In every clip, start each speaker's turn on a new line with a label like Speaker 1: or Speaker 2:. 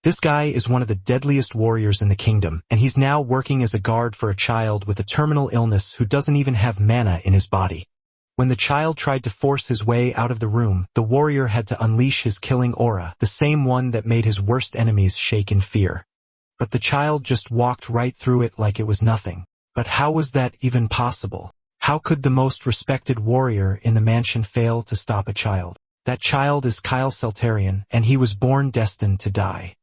Speaker 1: This guy is one of the deadliest warriors in the kingdom, and he's now working as a guard for a child with a terminal illness who doesn't even have mana in his body. When the child tried to force his way out of the room, the warrior had to unleash his killing aura, the same one that made his worst enemies shake in fear. But the child just walked right through it like it was nothing. But how was that even possible? How could the most respected warrior in the mansion fail to stop a child? That child is Kyle Seltarian, and he was born destined to die.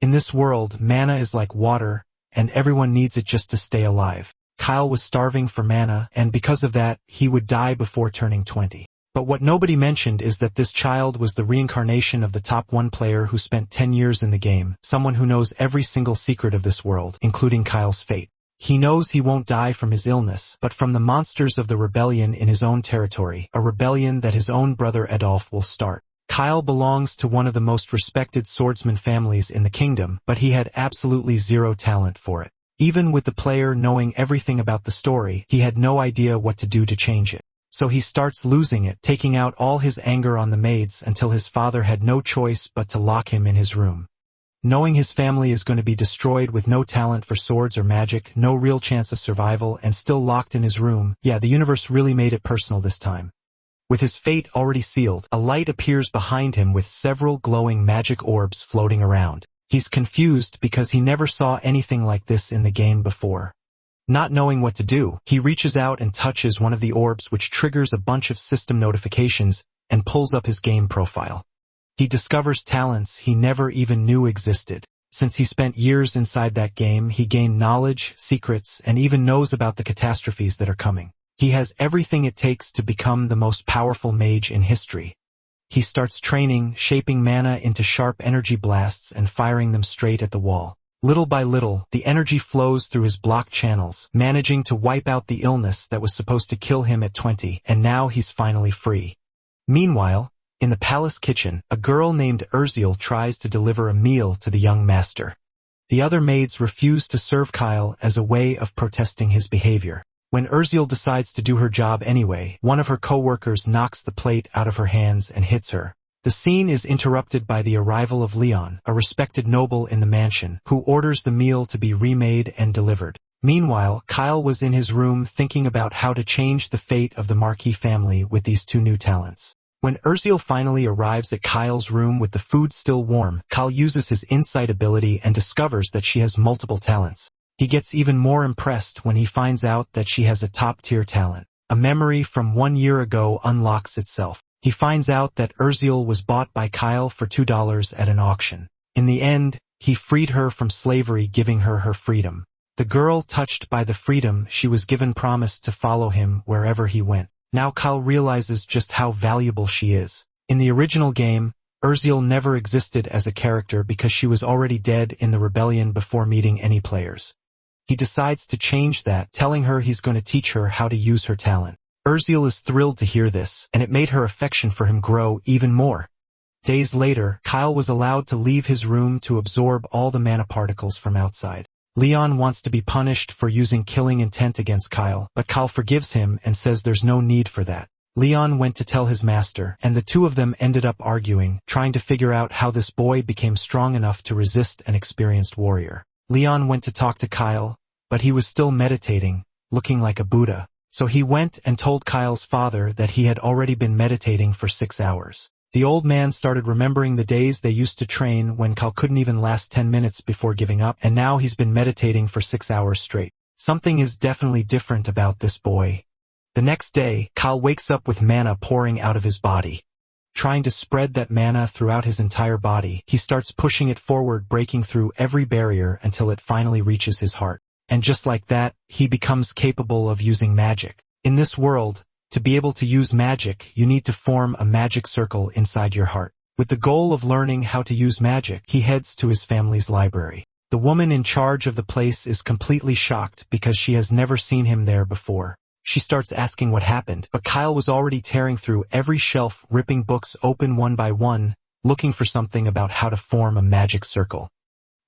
Speaker 1: In this world, mana is like water, and everyone needs it just to stay alive. Kyle was starving for mana, and because of that, he would die before turning 20. But what nobody mentioned is that this child was the reincarnation of the top 1 player who spent 10 years in the game, someone who knows every single secret of this world, including Kyle's fate. He knows he won't die from his illness, but from the monsters of the rebellion in his own territory, a rebellion that his own brother Adolf will start. Kyle belongs to one of the most respected swordsman families in the kingdom, but he had absolutely zero talent for it. Even with the player knowing everything about the story, he had no idea what to do to change it. So he starts losing it, taking out all his anger on the maids until his father had no choice but to lock him in his room. Knowing his family is going to be destroyed with no talent for swords or magic, no real chance of survival, and still locked in his room, yeah, the universe really made it personal this time. With his fate already sealed, a light appears behind him with several glowing magic orbs floating around. He's confused because he never saw anything like this in the game before. Not knowing what to do, he reaches out and touches one of the orbs, which triggers a bunch of system notifications and pulls up his game profile. He discovers talents he never even knew existed. Since he spent years inside that game, he gained knowledge, secrets, and even knows about the catastrophes that are coming. He has everything it takes to become the most powerful mage in history. He starts training, shaping mana into sharp energy blasts and firing them straight at the wall. Little by little, the energy flows through his blocked channels, managing to wipe out the illness that was supposed to kill him at 20, and now he's finally free. Meanwhile, in the palace kitchen, a girl named Urziel tries to deliver a meal to the young master. The other maids refuse to serve Kyle as a way of protesting his behavior. When Urziel decides to do her job anyway, one of her co-workers knocks the plate out of her hands and hits her. The scene is interrupted by the arrival of Leon, a respected noble in the mansion, who orders the meal to be remade and delivered. Meanwhile, Kyle was in his room thinking about how to change the fate of the Marquis family with these 2 new talents. When Urziel finally arrives at Kyle's room with the food still warm, Kyle uses his insight ability and discovers that she has multiple talents. He gets even more impressed when he finds out that she has a top-tier talent. A memory from 1 year ago unlocks itself. He finds out that Urziel was bought by Kyle for $2 at an auction. In the end, he freed her from slavery, giving her her freedom. The girl, touched by the freedom she was given, promised to follow him wherever he went. Now Kyle realizes just how valuable she is. In the original game, Urziel never existed as a character because she was already dead in the rebellion before meeting any players. He decides to change that, telling her he's going to teach her how to use her talent. Urziel is thrilled to hear this, and it made her affection for him grow even more. Days later, Kyle was allowed to leave his room to absorb all the mana particles from outside. Leon wants to be punished for using killing intent against Kyle, but Kyle forgives him and says there's no need for that. Leon went to tell his master, and the 2 of them ended up arguing, trying to figure out how this boy became strong enough to resist an experienced warrior. Leon went to talk to Kyle, but he was still meditating, looking like a Buddha. So he went and told Kyle's father that he had already been meditating for 6 hours. The old man started remembering the days they used to train when Kyle couldn't even last 10 minutes before giving up, and now he's been meditating for 6 hours straight. Something is definitely different about this boy. The next day, Kyle wakes up with mana pouring out of his body. Trying to spread that mana throughout his entire body, he starts pushing it forward, breaking through every barrier until it finally reaches his heart. And just like that, he becomes capable of using magic. In this world, to be able to use magic, you need to form a magic circle inside your heart. With the goal of learning how to use magic, he heads to his family's library. The woman in charge of the place is completely shocked because she has never seen him there before. She starts asking what happened, but Kyle was already tearing through every shelf, ripping books open one by one, looking for something about how to form a magic circle.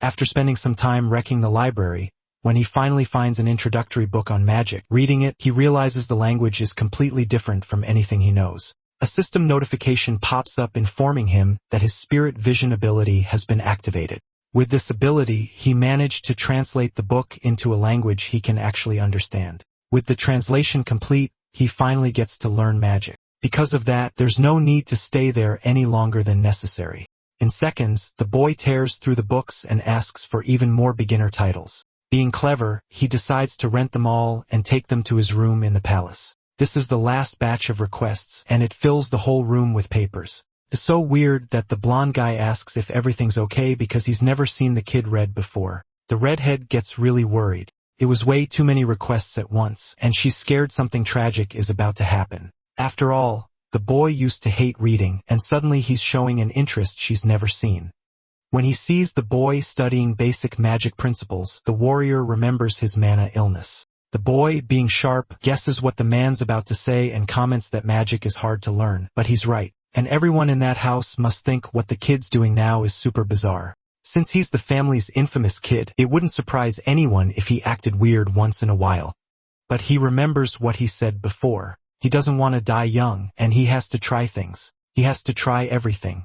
Speaker 1: After spending some time wrecking the library, when he finally finds an introductory book on magic, reading it, he realizes the language is completely different from anything he knows. A system notification pops up informing him that his spirit vision ability has been activated. With this ability, he managed to translate the book into a language he can actually understand. With the translation complete, he finally gets to learn magic. Because of that, there's no need to stay there any longer than necessary. In seconds, the boy tears through the books and asks for even more beginner titles. Being clever, he decides to rent them all and take them to his room in the palace. This is the last batch of requests, and it fills the whole room with papers. It's so weird that the blonde guy asks if everything's okay because he's never seen the kid read before. The redhead gets really worried. It was way too many requests at once, and she's scared something tragic is about to happen. After all, the boy used to hate reading, and suddenly he's showing an interest she's never seen. When he sees the boy studying basic magic principles, the warrior remembers his mana illness. The boy, being sharp, guesses what the man's about to say and comments that magic is hard to learn, but he's right. And everyone in that house must think what the kid's doing now is super bizarre. Since he's the family's infamous kid, it wouldn't surprise anyone if he acted weird once in a while. But he remembers what he said before. He doesn't want to die young, and he has to try things. He has to try everything.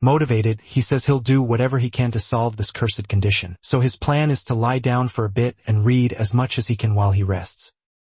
Speaker 1: Motivated, he says he'll do whatever he can to solve this cursed condition. So his plan is to lie down for a bit and read as much as he can while he rests.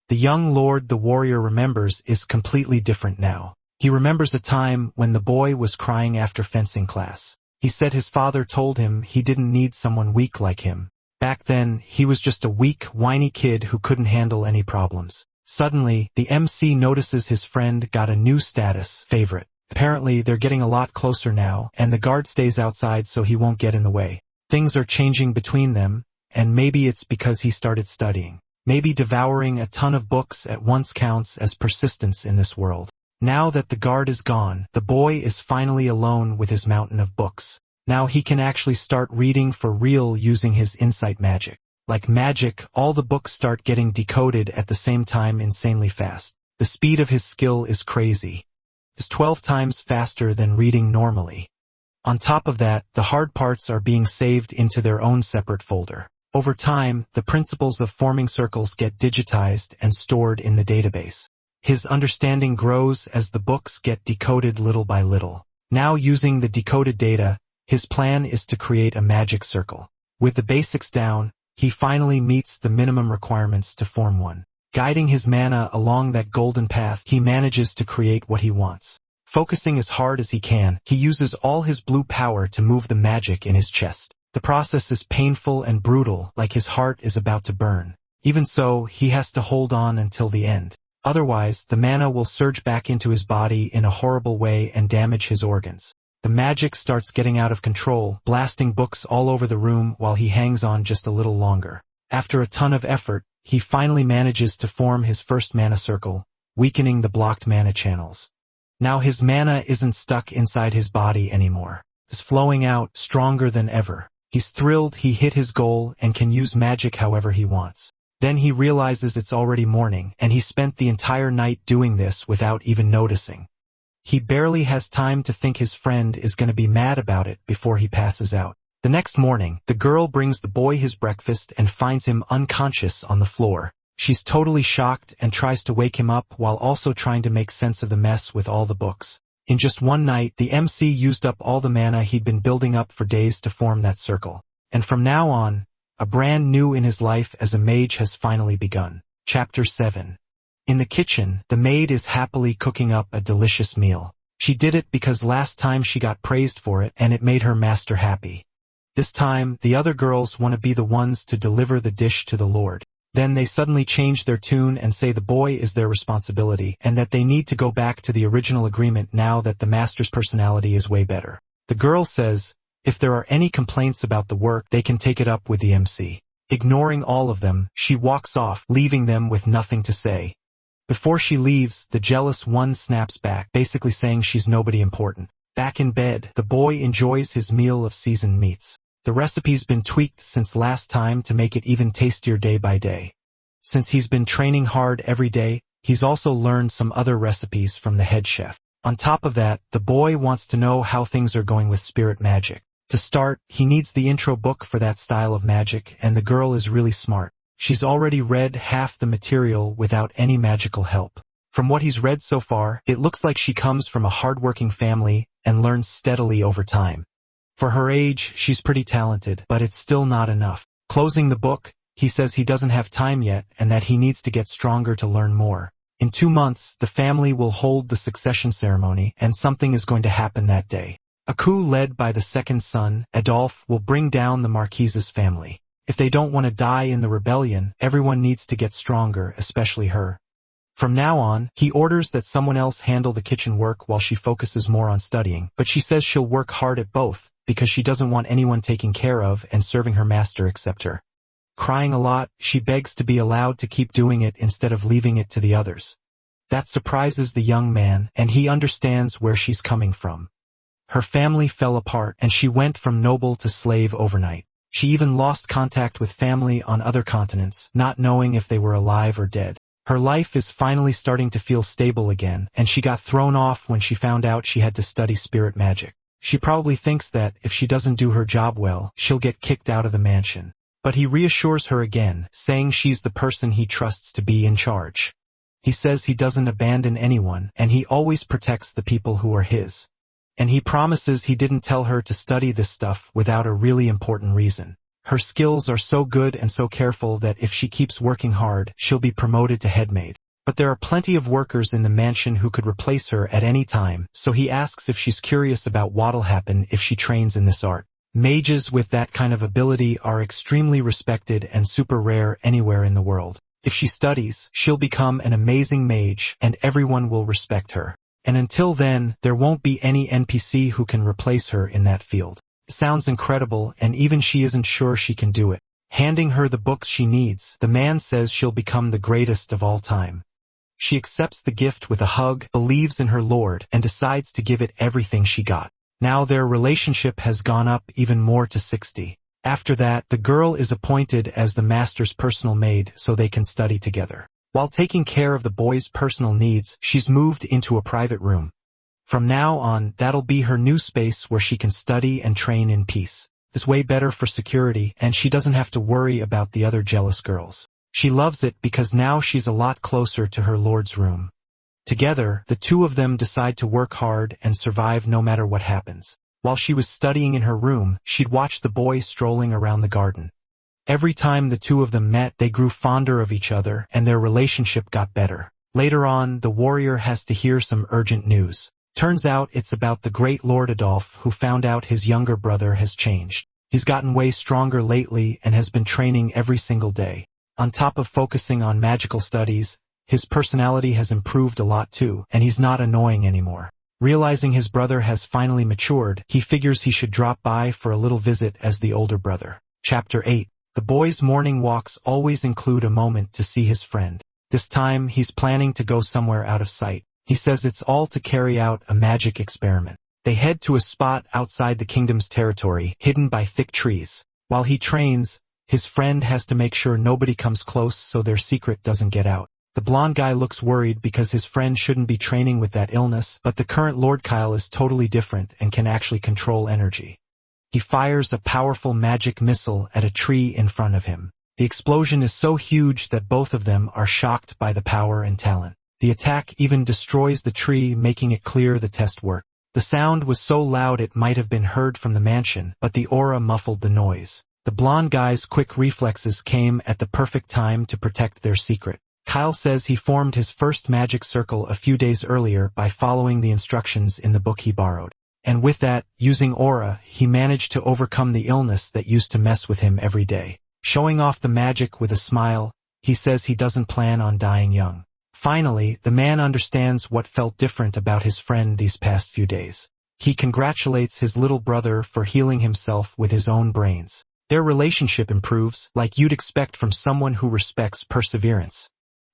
Speaker 1: The young lord the warrior remembers is completely different now. He remembers a time when the boy was crying after fencing class. He said his father told him he didn't need someone weak like him. Back then, he was just a weak, whiny kid who couldn't handle any problems. Suddenly, the MC notices his friend got a new status, favorite. Apparently, they're getting a lot closer now, and the guard stays outside so he won't get in the way. Things are changing between them, and maybe it's because he started studying. Maybe devouring a ton of books at once counts as persistence in this world. Now that the guard is gone, the boy is finally alone with his mountain of books. Now he can actually start reading for real using his insight magic. Like magic, all the books start getting decoded at the same time insanely fast. The speed of his skill is crazy. It's 12 times faster than reading normally. On top of that, the hard parts are being saved into their own separate folder. Over time, the principles of forming circles get digitized and stored in the database. His understanding grows as the books get decoded little by little. Now using the decoded data, his plan is to create a magic circle. With the basics down, he finally meets the minimum requirements to form one. Guiding his mana along that golden path, he manages to create what he wants. Focusing as hard as he can, he uses all his blue power to move the magic in his chest. The process is painful and brutal, like his heart is about to burn. Even so, he has to hold on until the end. Otherwise, the mana will surge back into his body in a horrible way and damage his organs. The magic starts getting out of control, blasting books all over the room while he hangs on just a little longer. After a ton of effort, he finally manages to form his first mana circle, weakening the blocked mana channels. Now his mana isn't stuck inside his body anymore. It's flowing out, stronger than ever. He's thrilled he hit his goal and can use magic however he wants. Then he realizes it's already morning, and he spent the entire night doing this without even noticing. He barely has time to think his friend is going to be mad about it before he passes out. The next morning, the girl brings the boy his breakfast and finds him unconscious on the floor. She's totally shocked and tries to wake him up while also trying to make sense of the mess with all the books. In just one night, the MC used up all the mana he'd been building up for days to form that circle. And from now on, a brand new in his life as a mage has finally begun. Chapter 7. In the kitchen, the maid is happily cooking up a delicious meal. She did it because last time she got praised for it and it made her master happy. This time, the other girls want to be the ones to deliver the dish to the lord. Then they suddenly change their tune and say the boy is their responsibility and that they need to go back to the original agreement now that the master's personality is way better. The girl says, if there are any complaints about the work, they can take it up with the MC. Ignoring all of them, she walks off, leaving them with nothing to say. Before she leaves, the jealous one snaps back, basically saying she's nobody important. Back in bed, the boy enjoys his meal of seasoned meats. The recipe's been tweaked since last time to make it even tastier day by day. Since he's been training hard every day, he's also learned some other recipes from the head chef. On top of that, the boy wants to know how things are going with spirit magic. To start, he needs the intro book for that style of magic, and the girl is really smart. She's already read half the material without any magical help. From what he's read so far, it looks like she comes from a hardworking family and learns steadily over time. For her age, she's pretty talented, but it's still not enough. Closing the book, he says he doesn't have time yet and that he needs to get stronger to learn more. In 2 months, the family will hold the succession ceremony, and something is going to happen that day. A coup led by the second son, Adolphe, will bring down the Marquis's family. If they don't want to die in the rebellion, everyone needs to get stronger, especially her. From now on, he orders that someone else handle the kitchen work while she focuses more on studying, but she says she'll work hard at both, because she doesn't want anyone taking care of and serving her master except her. Crying a lot, she begs to be allowed to keep doing it instead of leaving it to the others. That surprises the young man, and he understands where she's coming from. Her family fell apart, and she went from noble to slave overnight. She even lost contact with family on other continents, not knowing if they were alive or dead. Her life is finally starting to feel stable again, and she got thrown off when she found out she had to study spirit magic. She probably thinks that, if she doesn't do her job well, she'll get kicked out of the mansion. But he reassures her again, saying she's the person he trusts to be in charge. He says he doesn't abandon anyone, and he always protects the people who are his. And he promises he didn't tell her to study this stuff without a really important reason. Her skills are so good and so careful that if she keeps working hard, she'll be promoted to headmaid. But there are plenty of workers in the mansion who could replace her at any time, so he asks if she's curious about what'll happen if she trains in this art. Mages with that kind of ability are extremely respected and super rare anywhere in the world. If she studies, she'll become an amazing mage, and everyone will respect her. And until then, there won't be any NPC who can replace her in that field. Sounds incredible, and even she isn't sure she can do it. Handing her the books she needs, the man says she'll become the greatest of all time. She accepts the gift with a hug, believes in her lord, and decides to give it everything she got. Now their relationship has gone up even more to 60. After that, the girl is appointed as the master's personal maid so they can study together. While taking care of the boy's personal needs, she's moved into a private room. From now on, that'll be her new space where she can study and train in peace. It's way better for security, and she doesn't have to worry about the other jealous girls. She loves it because now she's a lot closer to her lord's room. Together, the two of them decide to work hard and survive no matter what happens. While she was studying in her room, she'd watch the boy strolling around the garden. Every time the two of them met, they grew fonder of each other, and their relationship got better. Later on, the warrior has to hear some urgent news. Turns out it's about the great Lord Adolphe, who found out his younger brother has changed. He's gotten way stronger lately and has been training every single day. On top of focusing on magical studies, his personality has improved a lot too, and he's not annoying anymore. Realizing his brother has finally matured, he figures he should drop by for a little visit as the older brother. Chapter 8. The boy's morning walks always include a moment to see his friend. This time, he's planning to go somewhere out of sight. He says it's all to carry out a magic experiment. They head to a spot outside the kingdom's territory, hidden by thick trees. While he trains, his friend has to make sure nobody comes close so their secret doesn't get out. The blonde guy looks worried because his friend shouldn't be training with that illness, but the current Lord Kyle is totally different and can actually control energy. He fires a powerful magic missile at a tree in front of him. The explosion is so huge that both of them are shocked by the power and talent. The attack even destroys the tree, making it clear the test worked. The sound was so loud it might have been heard from the mansion, but the aura muffled the noise. The blonde guy's quick reflexes came at the perfect time to protect their secret. Kyle says he formed his first magic circle a few days earlier by following the instructions in the book he borrowed. And with that, using aura, he managed to overcome the illness that used to mess with him every day. Showing off the magic with a smile, he says he doesn't plan on dying young. Finally, the man understands what felt different about his friend these past few days. He congratulates his little brother for healing himself with his own brains. Their relationship improves, like you'd expect from someone who respects perseverance.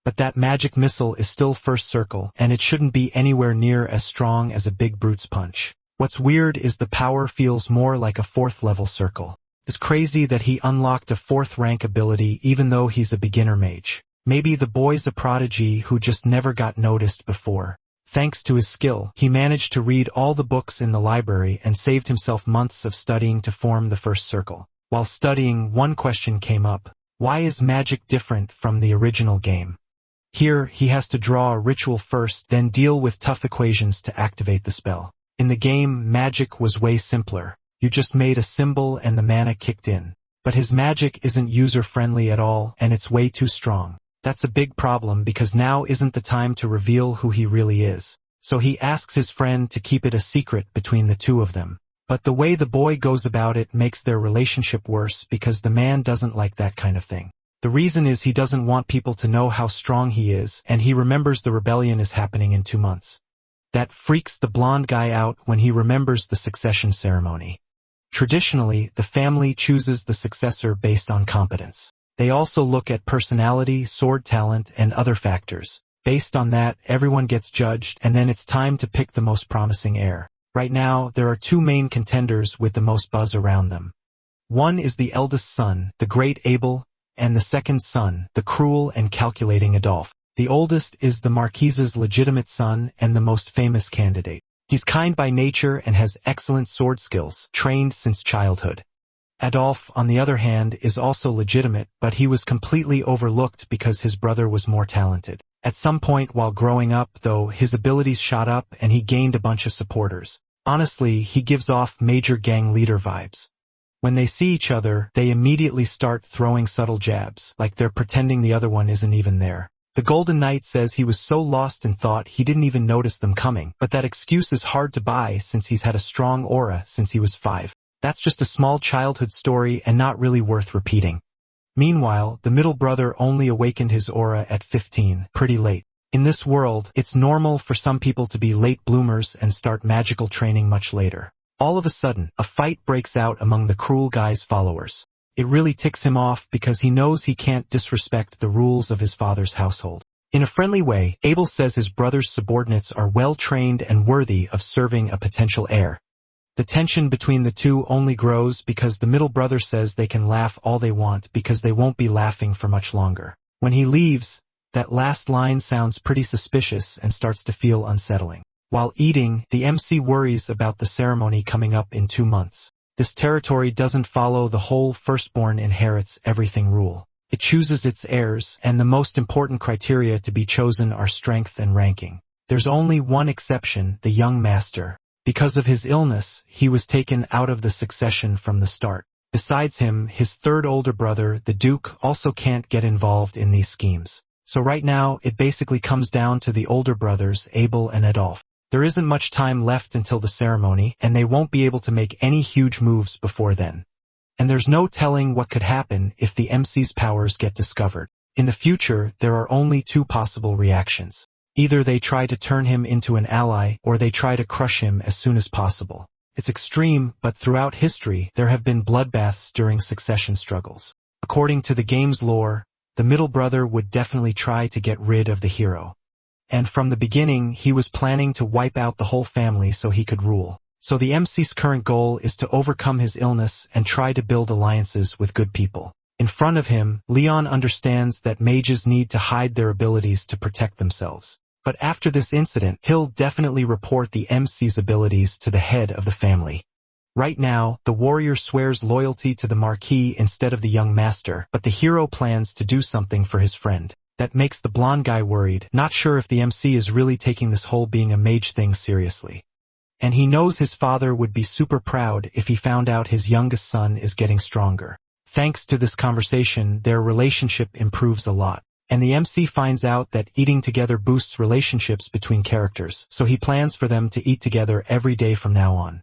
Speaker 1: But that magic missile is still first circle, and it shouldn't be anywhere near as strong as a big brute's punch. What's weird is the power feels more like a 4th level circle. It's crazy that he unlocked a 4th rank ability even though he's a beginner mage. Maybe the boy's a prodigy who just never got noticed before. Thanks to his skill, he managed to read all the books in the library and saved himself months of studying to form the first circle. While studying, one question came up. Why is magic different from the original game? Here, he has to draw a ritual first, then deal with tough equations to activate the spell. In the game, magic was way simpler. You just made a symbol and the mana kicked in. But his magic isn't user-friendly at all, and it's way too strong. That's a big problem because now isn't the time to reveal who he really is. So he asks his friend to keep it a secret between the two of them. But the way the boy goes about it makes their relationship worse because the man doesn't like that kind of thing. The reason is he doesn't want people to know how strong he is, and he remembers the rebellion is happening in 2 months. That freaks the blonde guy out when he remembers the succession ceremony. Traditionally, the family chooses the successor based on competence. They also look at personality, sword talent, and other factors. Based on that, everyone gets judged, and then it's time to pick the most promising heir. Right now, there are 2 main contenders with the most buzz around them. One is the eldest son, the great Abel, and the second son, the cruel and calculating Adolphe. The oldest is the Marquis's legitimate son and the most famous candidate. He's kind by nature and has excellent sword skills, trained since childhood. Adolphe, on the other hand, is also legitimate, but he was completely overlooked because his brother was more talented. At some point while growing up, though, his abilities shot up and he gained a bunch of supporters. Honestly, he gives off major gang leader vibes. When they see each other, they immediately start throwing subtle jabs, like they're pretending the other one isn't even there. The Golden Knight says he was so lost in thought he didn't even notice them coming, but that excuse is hard to buy since he's had a strong aura since he was 5. That's just a small childhood story and not really worth repeating. Meanwhile, the middle brother only awakened his aura at 15, pretty late. In this world, it's normal for some people to be late bloomers and start magical training much later. All of a sudden, a fight breaks out among the cruel guy's followers. It really ticks him off because he knows he can't disrespect the rules of his father's household. In a friendly way, Abel says his brother's subordinates are well-trained and worthy of serving a potential heir. The tension between the two only grows because the middle brother says they can laugh all they want because they won't be laughing for much longer. When he leaves, that last line sounds pretty suspicious and starts to feel unsettling. While eating, the MC worries about the ceremony coming up in 2 months. This territory doesn't follow the whole firstborn inherits everything rule. It chooses its heirs, and the most important criteria to be chosen are strength and ranking. There's only one exception, the young master. Because of his illness, he was taken out of the succession from the start. Besides him, his third older brother, the Duke, also can't get involved in these schemes. So right now, it basically comes down to the older brothers, Abel and Adolphe. There isn't much time left until the ceremony, and they won't be able to make any huge moves before then. And there's no telling what could happen if the MC's powers get discovered. In the future, there are only 2 possible reactions. Either they try to turn him into an ally, or they try to crush him as soon as possible. It's extreme, but throughout history, there have been bloodbaths during succession struggles. According to the game's lore, the middle brother would definitely try to get rid of the hero. And from the beginning, he was planning to wipe out the whole family so he could rule. So the MC's current goal is to overcome his illness and try to build alliances with good people. In front of him, Leon understands that mages need to hide their abilities to protect themselves. But after this incident, he'll definitely report the MC's abilities to the head of the family. Right now, the warrior swears loyalty to the Marquis instead of the young master, but the hero plans to do something for his friend. That makes the blonde guy worried, not sure if the MC is really taking this whole being a mage thing seriously. And he knows his father would be super proud if he found out his youngest son is getting stronger. Thanks to this conversation, their relationship improves a lot. And the MC finds out that eating together boosts relationships between characters, so he plans for them to eat together every day from now on.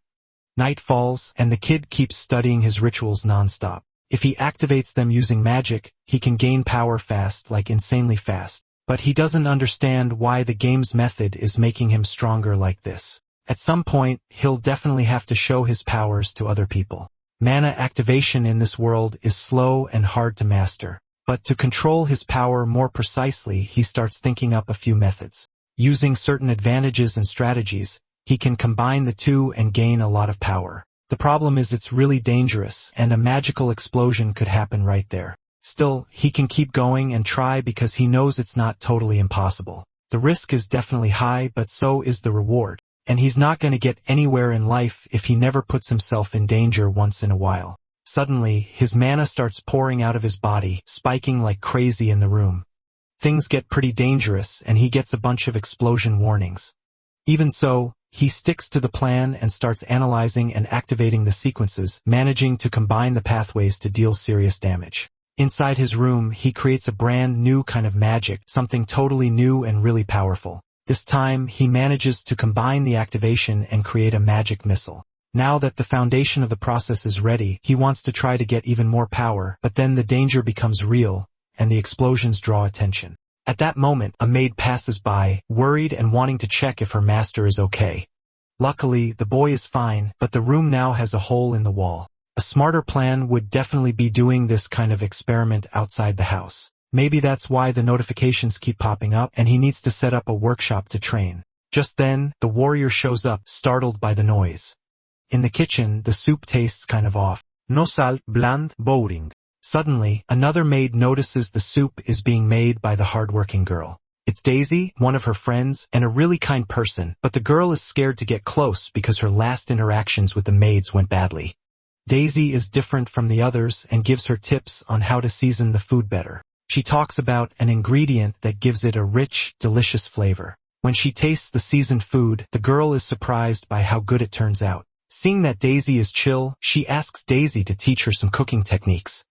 Speaker 1: Night falls, and the kid keeps studying his rituals non-stop. If he activates them using magic, he can gain power fast, like insanely fast. But he doesn't understand why the game's method is making him stronger like this. At some point, he'll definitely have to show his powers to other people. Mana activation in this world is slow and hard to master. But to control his power more precisely, he starts thinking up a few methods. Using certain advantages and strategies, he can combine the two and gain a lot of power. The problem is it's really dangerous, and a magical explosion could happen right there. Still, he can keep going and try because he knows it's not totally impossible. The risk is definitely high, but so is the reward. And he's not going to get anywhere in life if he never puts himself in danger once in a while. Suddenly, his mana starts pouring out of his body, spiking like crazy in the room. Things get pretty dangerous, and he gets a bunch of explosion warnings. Even so, He sticks to the plan and starts analyzing and activating the sequences, managing to combine the pathways to deal serious damage. Inside his room, he creates a brand new kind of magic, something totally new and really powerful. This time, he manages to combine the activation and create a magic missile. Now that the foundation of the process is ready, he wants to try to get even more power, but then the danger becomes real, and the explosions draw attention. At that moment, a maid passes by, worried and wanting to check if her master is okay. Luckily, the boy is fine, but the room now has a hole in the wall. A smarter plan would definitely be doing this kind of experiment outside the house. Maybe that's why the notifications keep popping up, and he needs to set up a workshop to train. Just then, the warrior shows up, startled by the noise. In the kitchen, the soup tastes kind of off. No salt, bland, boring. Suddenly, another maid notices the soup is being made by the hardworking girl. It's Daisy, one of her friends, and a really kind person, but the girl is scared to get close because her last interactions with the maids went badly. Daisy is different from the others and gives her tips on how to season the food better. She talks about an ingredient that gives it a rich, delicious flavor. When she tastes the seasoned food, the girl is surprised by how good it turns out. Seeing that Daisy is chill, she asks Daisy to teach her some cooking techniques.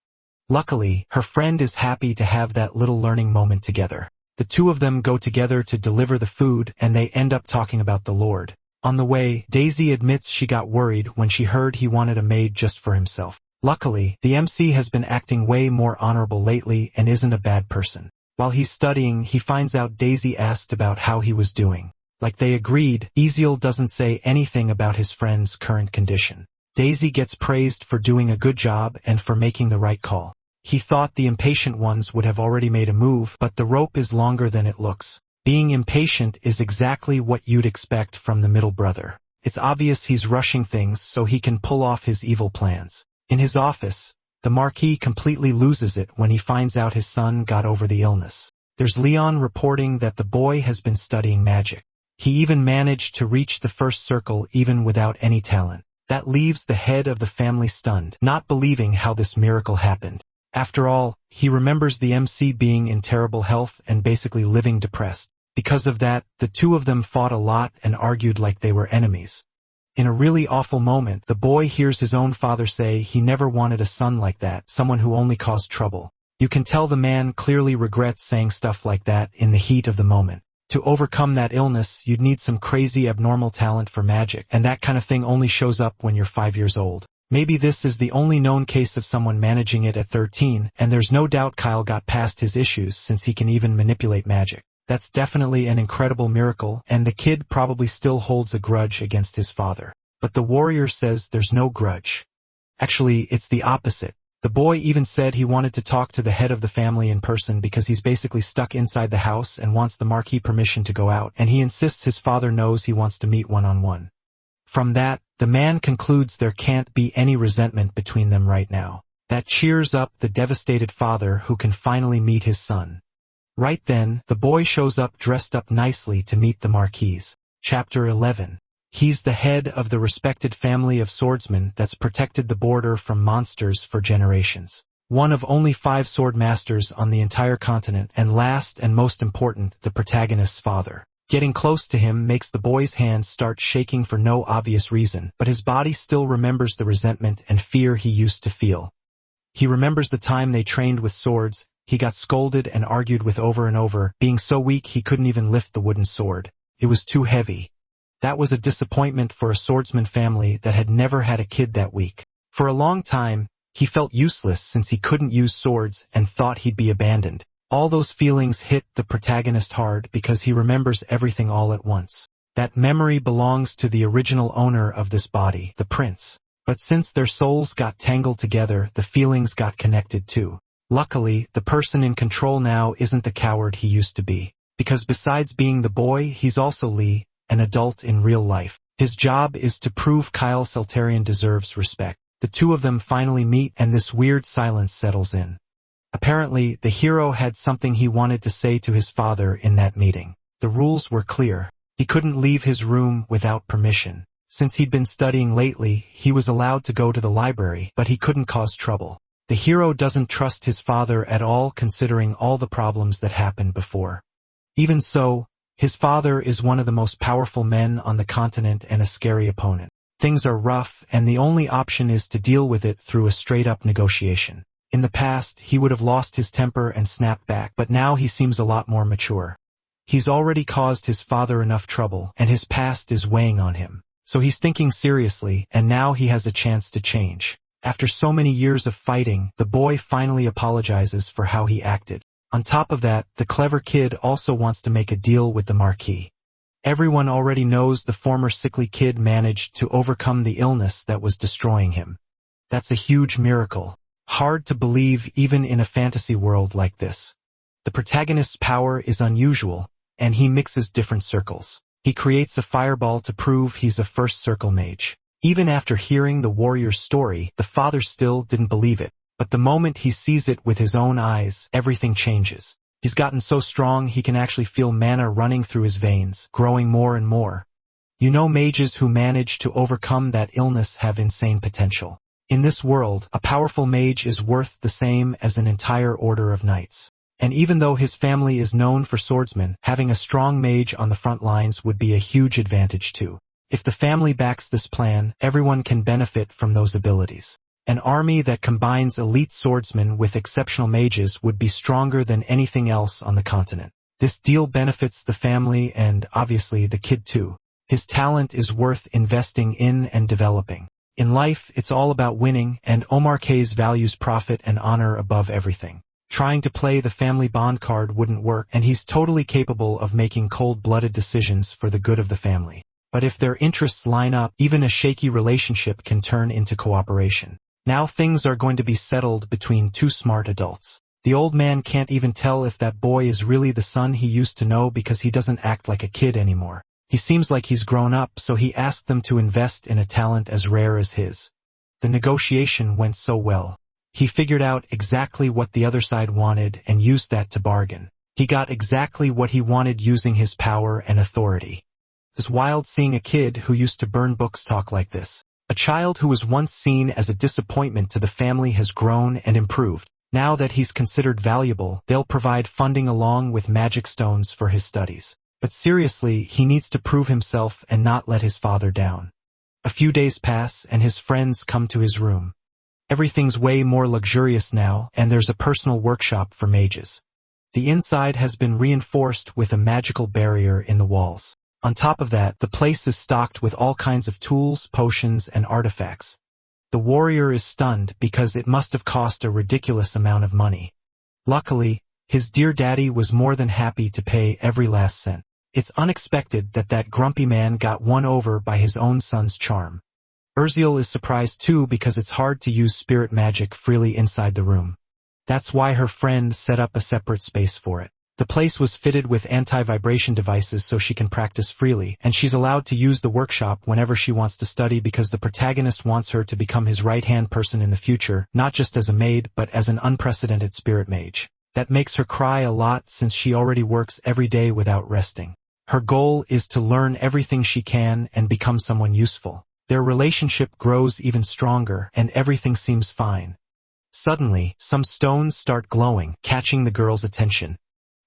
Speaker 1: Luckily, her friend is happy to have that little learning moment together. The two of them go together to deliver the food, and they end up talking about the Lord. On the way, Daisy admits she got worried when she heard he wanted a maid just for himself. Luckily, the MC has been acting way more honorable lately and isn't a bad person. While he's studying, he finds out Daisy asked about how he was doing. Like they agreed, Ezeal doesn't say anything about his friend's current condition. Daisy gets praised for doing a good job and for making the right call. He thought the impatient ones would have already made a move, but the rope is longer than it looks. Being impatient is exactly what you'd expect from the middle brother. It's obvious he's rushing things so he can pull off his evil plans. In his office, the Marquis completely loses it when he finds out his son got over the illness. There's Leon reporting that the boy has been studying magic. He even managed to reach the first circle even without any talent. That leaves the head of the family stunned, not believing how this miracle happened. After all, he remembers the MC being in terrible health and basically living depressed. Because of that, the two of them fought a lot and argued like they were enemies. In a really awful moment, the boy hears his own father say he never wanted a son like that, someone who only caused trouble. You can tell the man clearly regrets saying stuff like that in the heat of the moment. To overcome that illness, you'd need some crazy abnormal talent for magic, and that kind of thing only shows up when you're 5 years old. Maybe this is the only known case of someone managing it at 13, and there's no doubt Kyle got past his issues since he can even manipulate magic. That's definitely an incredible miracle, and the kid probably still holds a grudge against his father. But the warrior says there's no grudge. Actually, it's the opposite. The boy even said he wanted to talk to the head of the family in person because he's basically stuck inside the house and wants the Marquis permission to go out, and he insists his father knows he wants to meet one-on-one. From that, the man concludes there can't be any resentment between them right now. That cheers up the devastated father who can finally meet his son. Right then, the boy shows up dressed up nicely to meet the Marquis. Chapter 11. He's the head of the respected family of swordsmen that's protected the border from monsters for generations. One of only 5 sword masters on the entire continent, and last and most important, the protagonist's father. Getting close to him makes the boy's hands start shaking for no obvious reason, but his body still remembers the resentment and fear he used to feel. He remembers the time they trained with swords. He got scolded and argued with over and over, being so weak he couldn't even lift the wooden sword. It was too heavy. That was a disappointment for a swordsman family that had never had a kid that weak. For a long time, he felt useless since he couldn't use swords and thought he'd be abandoned. All those feelings hit the protagonist hard because he remembers everything all at once. That memory belongs to the original owner of this body, the prince. But since their souls got tangled together, the feelings got connected too. Luckily, the person in control now isn't the coward he used to be. Because besides being the boy, he's also Lee, an adult in real life. His job is to prove Kyle Seltarian deserves respect. The two of them finally meet and this weird silence settles in. Apparently, the hero had something he wanted to say to his father in that meeting. The rules were clear. He couldn't leave his room without permission. Since he'd been studying lately, he was allowed to go to the library, but he couldn't cause trouble. The hero doesn't trust his father at all considering all the problems that happened before. Even so, His father is one of the most powerful men on the continent and a scary opponent. Things are rough, and the only option is to deal with it through a straight-up negotiation. In the past, he would have lost his temper and snapped back, but now he seems a lot more mature. He's already caused his father enough trouble, and his past is weighing on him. So he's thinking seriously, and now he has a chance to change. After so many years of fighting, the boy finally apologizes for how he acted. On top of that, the clever kid also wants to make a deal with the Marquis. Everyone already knows the former sickly kid managed to overcome the illness that was destroying him. That's a huge miracle. Hard to believe even in a fantasy world like this. The protagonist's power is unusual, and he mixes different circles. He creates a fireball to prove he's a first circle mage. Even after hearing the warrior's story, the father still didn't believe it. But the moment he sees it with his own eyes, everything changes. He's gotten so strong he can actually feel mana running through his veins, growing more and more. You know, mages who manage to overcome that illness have insane potential. In this world, a powerful mage is worth the same as an entire order of knights. And even though his family is known for swordsmen, having a strong mage on the front lines would be a huge advantage too. If the family backs this plan, everyone can benefit from those abilities. An army that combines elite swordsmen with exceptional mages would be stronger than anything else on the continent. This deal benefits the family and, obviously, the kid too. His talent is worth investing in and developing. In life, it's all about winning, and Marquis values profit and honor above everything. Trying to play the family bond card wouldn't work, and he's totally capable of making cold-blooded decisions for the good of the family. But if their interests line up, even a shaky relationship can turn into cooperation. Now things are going to be settled between two smart adults. The old man can't even tell if that boy is really the son he used to know because he doesn't act like a kid anymore. He seems like he's grown up, so he asked them to invest in a talent as rare as his. The negotiation went so well. He figured out exactly what the other side wanted and used that to bargain. He got exactly what he wanted using his power and authority. It's wild seeing a kid who used to burn books talk like this. A child who was once seen as a disappointment to the family has grown and improved. Now that he's considered valuable, they'll provide funding along with magic stones for his studies. But seriously, he needs to prove himself and not let his father down. A few days pass and his friends come to his room. Everything's way more luxurious now, and there's a personal workshop for mages. The inside has been reinforced with a magical barrier in the walls. On top of that, the place is stocked with all kinds of tools, potions, and artifacts. The warrior is stunned because it must have cost a ridiculous amount of money. Luckily, his dear daddy was more than happy to pay every last cent. It's unexpected that that grumpy man got won over by his own son's charm. Urziel is surprised too because it's hard to use spirit magic freely inside the room. That's why her friend set up a separate space for it. The place was fitted with anti-vibration devices so she can practice freely, and she's allowed to use the workshop whenever she wants to study because the protagonist wants her to become his right-hand person in the future, not just as a maid but as an unprecedented spirit mage. That makes her cry a lot since she already works every day without resting. Her goal is to learn everything she can and become someone useful. Their relationship grows even stronger, and everything seems fine. Suddenly, some stones start glowing, catching the girl's attention.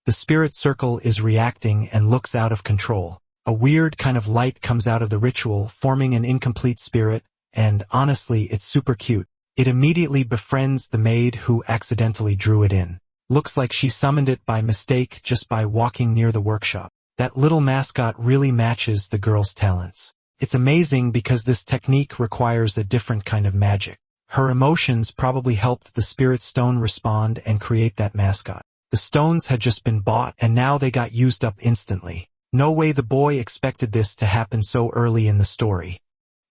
Speaker 1: The spirit circle is reacting and looks out of control. A weird kind of light comes out of the ritual, forming an incomplete spirit, and honestly, it's super cute. It immediately befriends the maid who accidentally drew it in. Looks like she summoned it by mistake just by walking near the workshop. That little mascot really matches the girl's talents. It's amazing because this technique requires a different kind of magic. Her emotions probably helped the spirit stone respond and create that mascot. The stones had just been bought and now they got used up instantly. No way the boy expected this to happen so early in the story.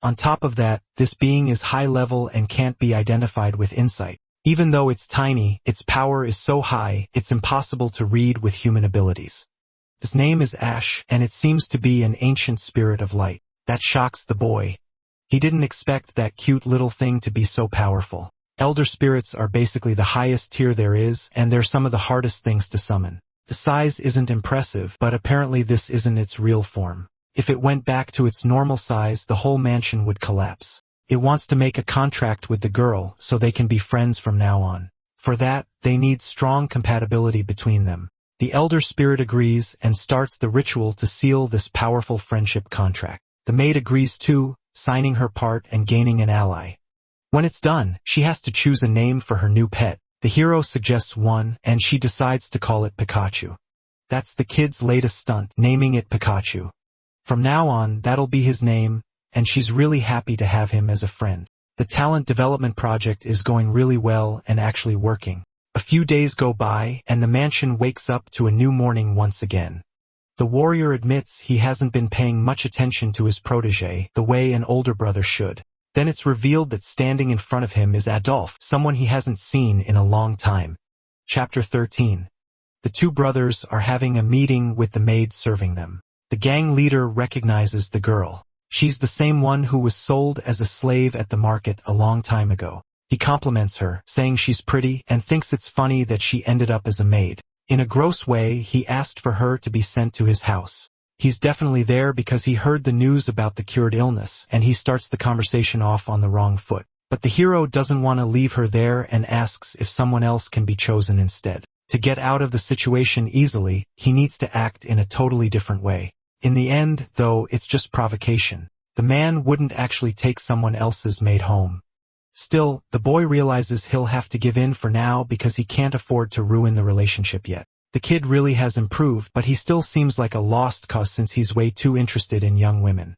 Speaker 1: On top of that, this being is high level and can't be identified with insight. Even though it's tiny, its power is so high, it's impossible to read with human abilities. Its name is Ash, and it seems to be an ancient spirit of light. That shocks the boy. He didn't expect that cute little thing to be so powerful. Elder spirits are basically the highest tier there is, and they're some of the hardest things to summon. The size isn't impressive, but apparently this isn't its real form. If it went back to its normal size, the whole mansion would collapse. It wants to make a contract with the girl so they can be friends from now on. For that, they need strong compatibility between them. The elder spirit agrees and starts the ritual to seal this powerful friendship contract. The maid agrees too, signing her part and gaining an ally. When it's done, she has to choose a name for her new pet. The hero suggests one, and she decides to call it Pikachu. That's the kid's latest stunt, naming it Pikachu. From now on, that'll be his name, and she's really happy to have him as a friend. The talent development project is going really well and actually working. A few days go by, and the mansion wakes up to a new morning once again. The warrior admits he hasn't been paying much attention to his protege, the way an older brother should. Then it's revealed that standing in front of him is Adolphe, someone he hasn't seen in a long time. Chapter 13. The two brothers are having a meeting with the maid serving them. The gang leader recognizes the girl. She's the same one who was sold as a slave at the market a long time ago. He compliments her, saying she's pretty, and thinks it's funny that she ended up as a maid. In a gross way, he asked for her to be sent to his house. He's definitely there because he heard the news about the cured illness, and he starts the conversation off on the wrong foot. But the hero doesn't want to leave her there and asks if someone else can be chosen instead. To get out of the situation easily, he needs to act in a totally different way. In the end, though, it's just provocation. The man wouldn't actually take someone else's maid home. Still, the boy realizes he'll have to give in for now because he can't afford to ruin the relationship yet. The kid really has improved, but he still seems like a lost cause since he's way too interested in young women.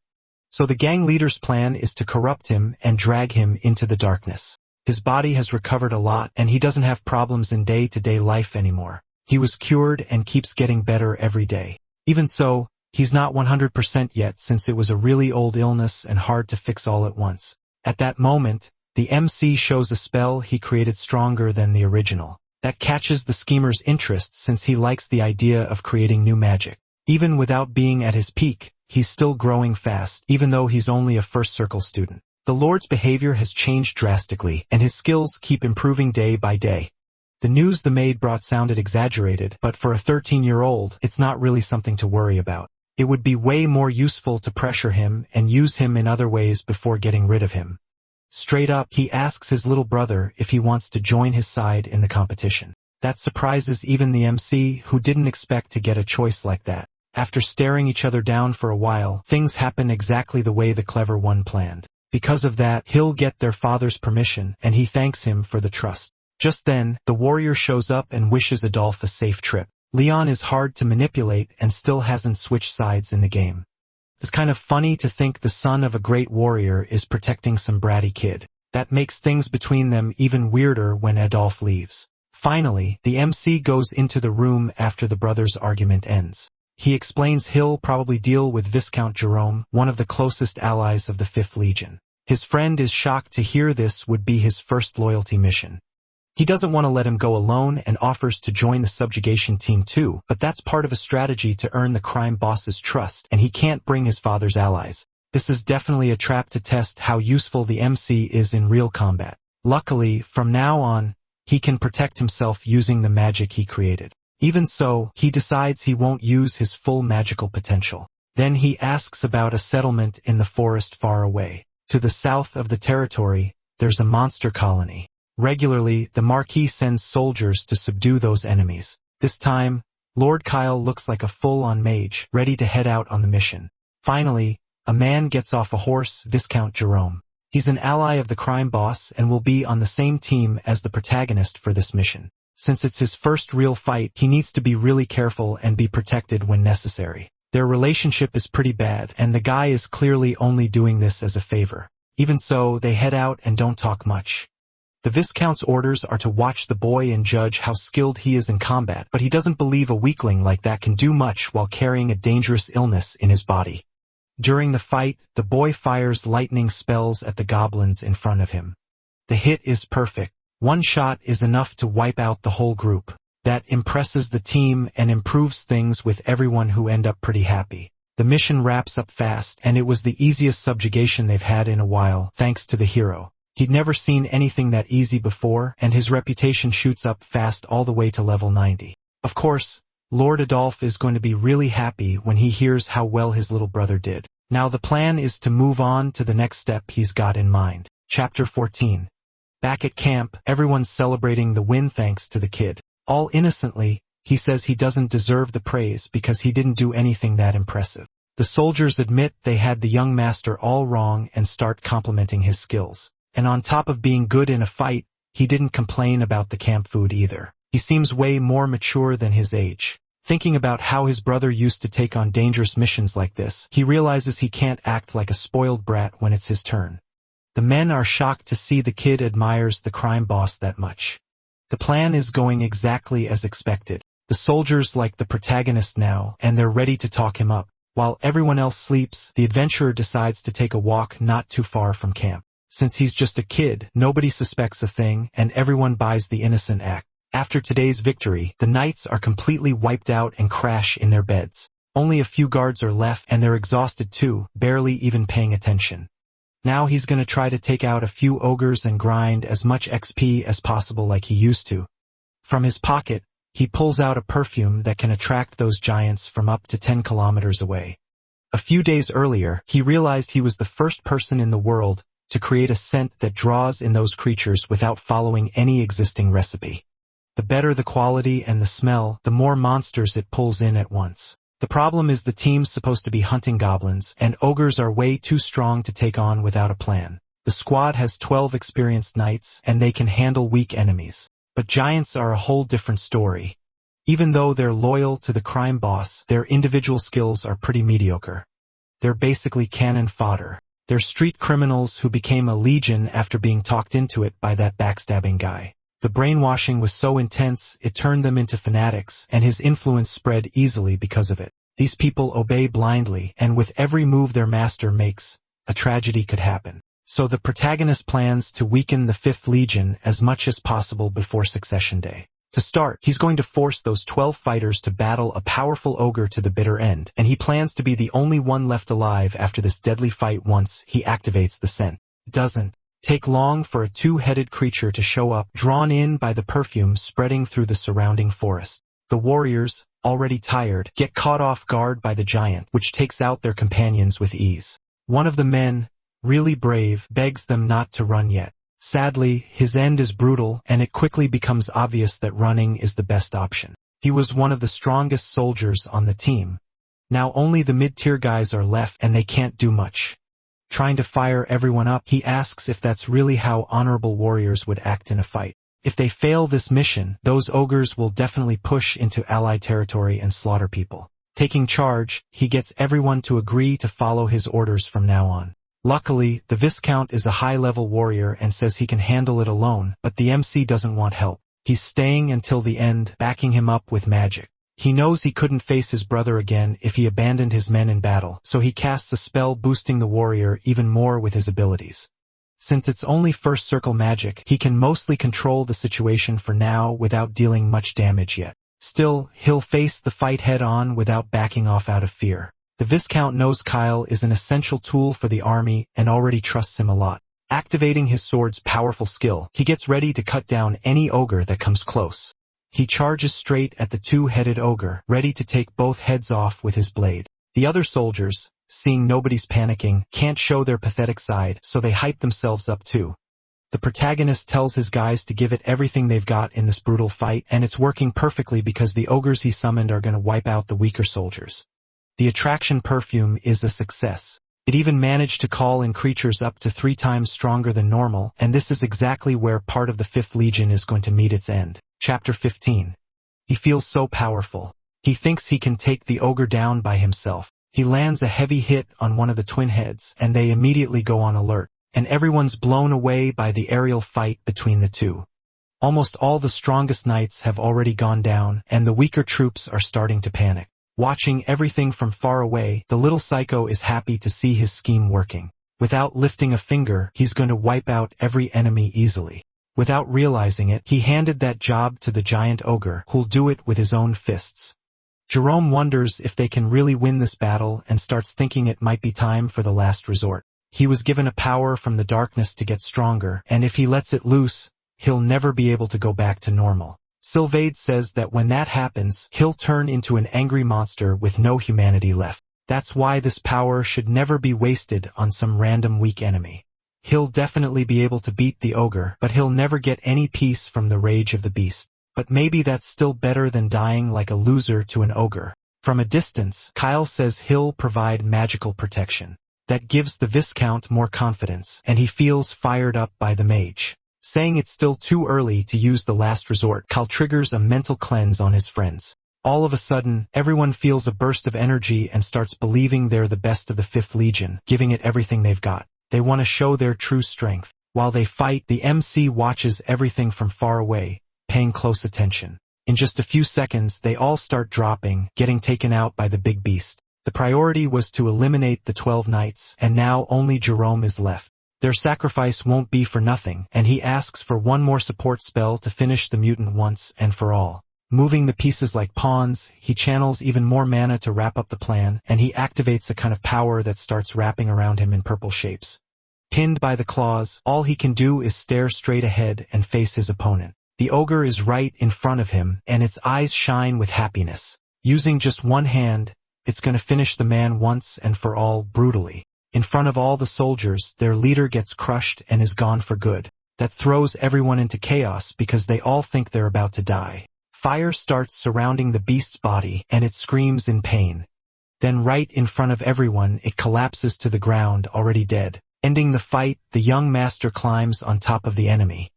Speaker 1: So the gang leader's plan is to corrupt him and drag him into the darkness. His body has recovered a lot, and he doesn't have problems in day-to-day life anymore. He was cured and keeps getting better every day. Even so, he's not 100% yet since it was a really old illness and hard to fix all at once. At that moment, the MC shows a spell he created stronger than the original. That catches the schemer's interest since he likes the idea of creating new magic. Even without being at his peak, he's still growing fast, even though he's only a first circle student. The Lord's behavior has changed drastically, and his skills keep improving day by day. The news the maid brought sounded exaggerated, but for a 13-year-old, it's not really something to worry about. It would be way more useful to pressure him and use him in other ways before getting rid of him. Straight up, he asks his little brother if he wants to join his side in the competition. That surprises even the MC, who didn't expect to get a choice like that. After staring each other down for a while, things happen exactly the way the clever one planned. Because of that, he'll get their father's permission, and he thanks him for the trust. Just then, the warrior shows up and wishes Adolphe a safe trip. Leon is hard to manipulate and still hasn't switched sides in the game. It's kind of funny to think the son of a great warrior is protecting some bratty kid. That makes things between them even weirder when Adolphe leaves. Finally, the MC goes into the room after the brothers' argument ends. He explains he'll probably deal with Viscount Jerome, one of the closest allies of the 5th Legion. His friend is shocked to hear this would be his first loyalty mission. He doesn't want to let him go alone and offers to join the subjugation team too, but that's part of a strategy to earn the crime boss's trust, and he can't bring his father's allies. This is definitely a trap to test how useful the MC is in real combat. Luckily, from now on, he can protect himself using the magic he created. Even so, he decides he won't use his full magical potential. Then he asks about a settlement in the forest far away. To the south of the territory, there's a monster colony. Regularly, the Marquis sends soldiers to subdue those enemies. This time, Lord Kyle looks like a full-on mage, ready to head out on the mission. Finally, a man gets off a horse, Viscount Jerome. He's an ally of the crime boss and will be on the same team as the protagonist for this mission. Since it's his first real fight, he needs to be really careful and be protected when necessary. Their relationship is pretty bad, and the guy is clearly only doing this as a favor. Even so, they head out and don't talk much. The Viscount's orders are to watch the boy and judge how skilled he is in combat, but he doesn't believe a weakling like that can do much while carrying a dangerous illness in his body. During the fight, the boy fires lightning spells at the goblins in front of him. The hit is perfect. One shot is enough to wipe out the whole group. That impresses the team and improves things with everyone who end up pretty happy. The mission wraps up fast, and it was the easiest subjugation they've had in a while, thanks to the hero. He'd never seen anything that easy before, and his reputation shoots up fast all the way to level 90. Of course, Lord Adolphe is going to be really happy when he hears how well his little brother did. Now the plan is to move on to the next step he's got in mind. Chapter 14. Back at camp, everyone's celebrating the win thanks to the kid. All innocently, He says he doesn't deserve the praise because he didn't do anything that impressive. The soldiers admit they had the young master all wrong and start complimenting his skills. And on top of being good in a fight, he didn't complain about the camp food either. He seems way more mature than his age. Thinking about how his brother used to take on dangerous missions like this, he realizes he can't act like a spoiled brat when it's his turn. The men are shocked to see the kid admires the crime boss that much. The plan is going exactly as expected. The soldiers like the protagonist now, and they're ready to talk him up. While everyone else sleeps, the adventurer decides to take a walk not too far from camp. Since he's just a kid, nobody suspects a thing, and everyone buys the innocent act. After today's victory, the knights are completely wiped out and crash in their beds. Only a few guards are left, and they're exhausted too, barely even paying attention. Now he's gonna try to take out a few ogres and grind as much XP as possible like he used to. From his pocket, he pulls out a perfume that can attract those giants from up to 10 kilometers away. A few days earlier, he realized he was the first person in the world to create a scent that draws in those creatures without following any existing recipe. The better the quality and the smell, the more monsters it pulls in at once. The problem is the team's supposed to be hunting goblins, and ogres are way too strong to take on without a plan. The squad has 12 experienced knights, and they can handle weak enemies. But giants are a whole different story. Even though they're loyal to the crime boss, their individual skills are pretty mediocre. They're basically cannon fodder. They're street criminals who became a legion after being talked into it by that backstabbing guy. The brainwashing was so intense, it turned them into fanatics, and his influence spread easily because of it. These people obey blindly, and with every move their master makes, a tragedy could happen. So the protagonist plans to weaken the 5th Legion as much as possible before Succession Day. To start, he's going to force those 12 fighters to battle a powerful ogre to the bitter end, and he plans to be the only one left alive after this deadly fight once he activates the scent. It doesn't take long for a 2-headed creature to show up, drawn in by the perfume spreading through the surrounding forest. The warriors, already tired, get caught off guard by the giant, which takes out their companions with ease. One of the men, really brave, begs them not to run yet. Sadly, his end is brutal, and it quickly becomes obvious that running is the best option. He was one of the strongest soldiers on the team. Now only the mid-tier guys are left, and they can't do much. Trying to fire everyone up, he asks if that's really how honorable warriors would act in a fight. If they fail this mission, those ogres will definitely push into allied territory and slaughter people. Taking charge, he gets everyone to agree to follow his orders from now on. Luckily, the Viscount is a high-level warrior and says he can handle it alone, but the MC doesn't want help. He's staying until the end, backing him up with magic. He knows he couldn't face his brother again if he abandoned his men in battle, so he casts a spell boosting the warrior even more with his abilities. Since it's only first circle magic, he can mostly control the situation for now without dealing much damage yet. Still, he'll face the fight head-on without backing off out of fear. The Viscount knows Kyle is an essential tool for the army and already trusts him a lot. Activating his sword's powerful skill, he gets ready to cut down any ogre that comes close. He charges straight at the 2-headed ogre, ready to take both heads off with his blade. The other soldiers, seeing nobody's panicking, can't show their pathetic side, so they hype themselves up too. The protagonist tells his guys to give it everything they've got in this brutal fight, and it's working perfectly because the ogres he summoned are gonna wipe out the weaker soldiers. The attraction perfume is a success. It even managed to call in creatures up to 3 times stronger than normal, and this is exactly where part of the 5th Legion is going to meet its end. Chapter 15. He feels so powerful. He thinks he can take the ogre down by himself. He lands a heavy hit on one of the twin heads, and they immediately go on alert, and everyone's blown away by the aerial fight between the two. Almost all the strongest knights have already gone down, and the weaker troops are starting to panic. Watching everything from far away, the little psycho is happy to see his scheme working. Without lifting a finger, he's going to wipe out every enemy easily. Without realizing it, he handed that job to the giant ogre, who'll do it with his own fists. Jerome wonders if they can really win this battle and starts thinking it might be time for the last resort. He was given a power from the darkness to get stronger, and if he lets it loose, he'll never be able to go back to normal. Sylvain says that when that happens, he'll turn into an angry monster with no humanity left. That's why this power should never be wasted on some random weak enemy. He'll definitely be able to beat the ogre, but he'll never get any peace from the rage of the beast. but maybe that's still better than dying like a loser to an ogre. From a distance, Kyle says he'll provide magical protection. That gives the Viscount more confidence, and he feels fired up by the mage. Saying it's still too early to use the last resort, Kyle triggers a mental cleanse on his friends. All of a sudden, everyone feels a burst of energy and starts believing they're the best of the 5th Legion, giving it everything they've got. They want to show their true strength. While they fight, the MC watches everything from far away, paying close attention. In just a few seconds, they all start dropping, getting taken out by the big beast. The priority was to eliminate the 12 knights, and now only Jerome is left. Their sacrifice won't be for nothing, and he asks for one more support spell to finish the mutant once and for all. Moving the pieces like pawns, he channels even more mana to wrap up the plan, and he activates a kind of power that starts wrapping around him in purple shapes. Pinned by the claws, all he can do is stare straight ahead and face his opponent. The ogre is right in front of him, and its eyes shine with happiness. Using just one hand, it's gonna finish the man once and for all brutally. In front of all the soldiers, their leader gets crushed and is gone for good. That throws everyone into chaos because they all think they're about to die. Fire starts surrounding the beast's body, and it screams in pain. Then right in front of everyone, it collapses to the ground, already dead. Ending the fight, the young master climbs on top of the enemy.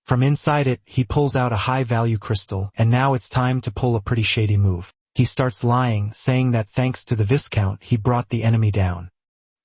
Speaker 1: From inside it, he pulls out a high-value crystal, and now it's time to pull a pretty shady move. He starts lying, saying that thanks to the Viscount, he brought the enemy down.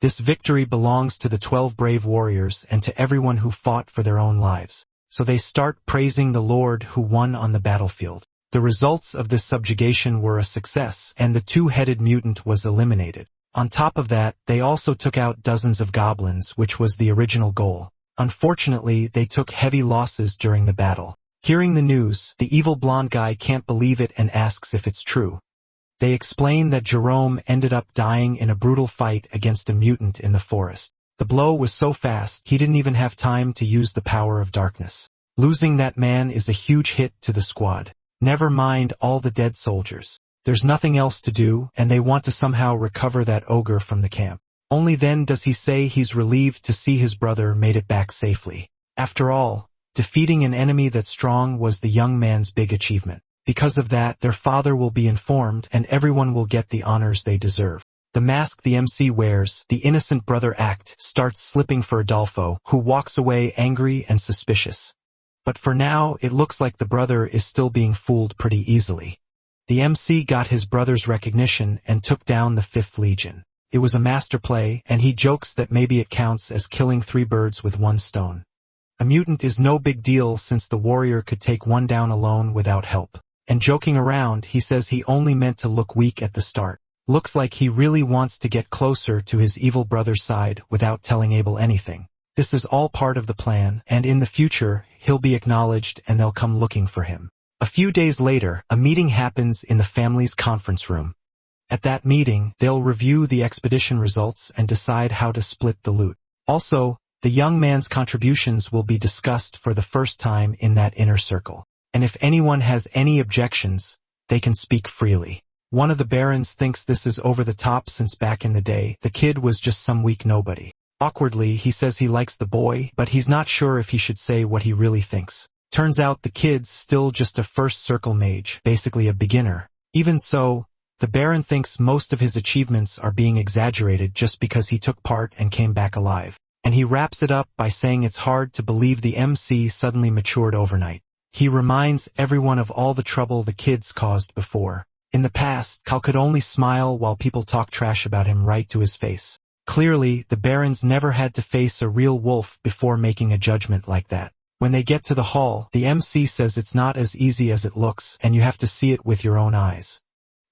Speaker 1: This victory belongs to the 12 brave warriors and to everyone who fought for their own lives. So they start praising the Lord who won on the battlefield. The results of this subjugation were a success, and the 2-headed mutant was eliminated. On top of that, they also took out dozens of goblins, which was the original goal. Unfortunately, they took heavy losses during the battle. Hearing the news, the evil blonde guy can't believe it and asks if it's true. They explain that Jerome ended up dying in a brutal fight against a mutant in the forest. The blow was so fast, he didn't even have time to use the power of darkness. Losing that man is a huge hit to the squad. Never mind all the dead soldiers. There's nothing else to do, and they want to somehow recover that ogre from the camp. Only then does he say he's relieved to see his brother made it back safely. After all, defeating an enemy that strong was the young man's big achievement. Because of that, their father will be informed, and everyone will get the honors they deserve. The mask the MC wears, the innocent brother act, starts slipping for Adolfo, who walks away angry and suspicious. But for now, it looks like the brother is still being fooled pretty easily. The MC got his brother's recognition and took down the 5th Legion. It was a master play, and he jokes that maybe it counts as killing 3 birds with 1 stone. A mutant is no big deal since the warrior could take one down alone without help. And joking around, he says he only meant to look weak at the start. Looks like he really wants to get closer to his evil brother's side without telling Abel anything. This is all part of the plan, and in the future, he'll be acknowledged and they'll come looking for him. A few days later, a meeting happens in the family's conference room. At that meeting, they'll review the expedition results and decide how to split the loot. Also, the young man's contributions will be discussed for the first time in that inner circle. And if anyone has any objections, they can speak freely. One of the barons thinks this is over the top since back in the day, the kid was just some weak nobody. Awkwardly, he says he likes the boy, but he's not sure if he should say what he really thinks. Turns out the kid's still just a first circle mage, basically a beginner. Even so, the baron thinks most of his achievements are being exaggerated just because he took part and came back alive. And he wraps it up by saying it's hard to believe the MC suddenly matured overnight. He reminds everyone of all the trouble the kids caused before. In the past, Cal could only smile while people talk trash about him right to his face. Clearly, the barons never had to face a real wolf before making a judgment like that. When they get to the hall, the MC says it's not as easy as it looks, and you have to see it with your own eyes.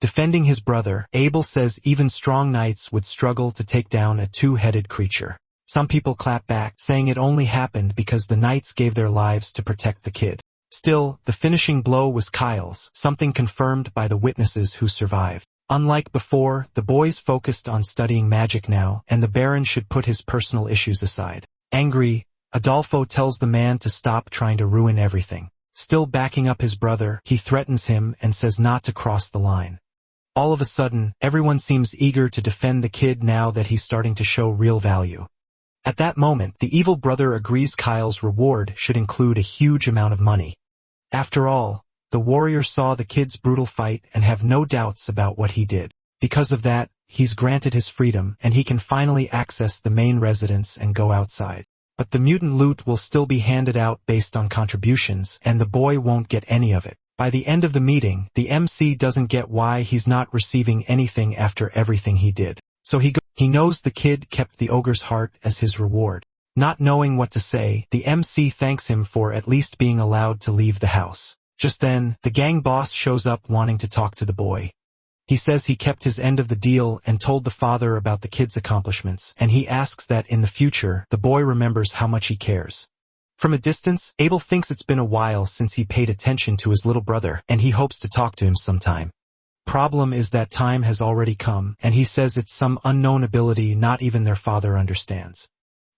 Speaker 1: Defending his brother, Abel says even strong knights would struggle to take down a 2-headed creature. Some people clap back, saying it only happened because the knights gave their lives to protect the kid. Still, the finishing blow was Kyle's, something confirmed by the witnesses who survived. Unlike before, the boys focused on studying magic now, and the baron should put his personal issues aside. Angry, Adolfo tells the man to stop trying to ruin everything. Still backing up his brother, he threatens him and says not to cross the line. All of a sudden, everyone seems eager to defend the kid now that he's starting to show real value. At that moment, the evil brother agrees Kyle's reward should include a huge amount of money. After all, the warrior saw the kid's brutal fight and have no doubts about what he did. Because of that, he's granted his freedom, and he can finally access the main residence and go outside. But the mutant loot will still be handed out based on contributions, and the boy won't get any of it. By the end of the meeting, the MC doesn't get why he's not receiving anything after everything he did. So he knows the kid kept the ogre's heart as his reward. Not knowing what to say, the MC thanks him for at least being allowed to leave the house. Just then, the gang boss shows up wanting to talk to the boy. He says he kept his end of the deal and told the father about the kid's accomplishments, and he asks that in the future, the boy remembers how much he cares. From a distance, Abel thinks it's been a while since he paid attention to his little brother, and he hopes to talk to him sometime. Problem is that time has already come, and he says it's some unknown ability not even their father understands.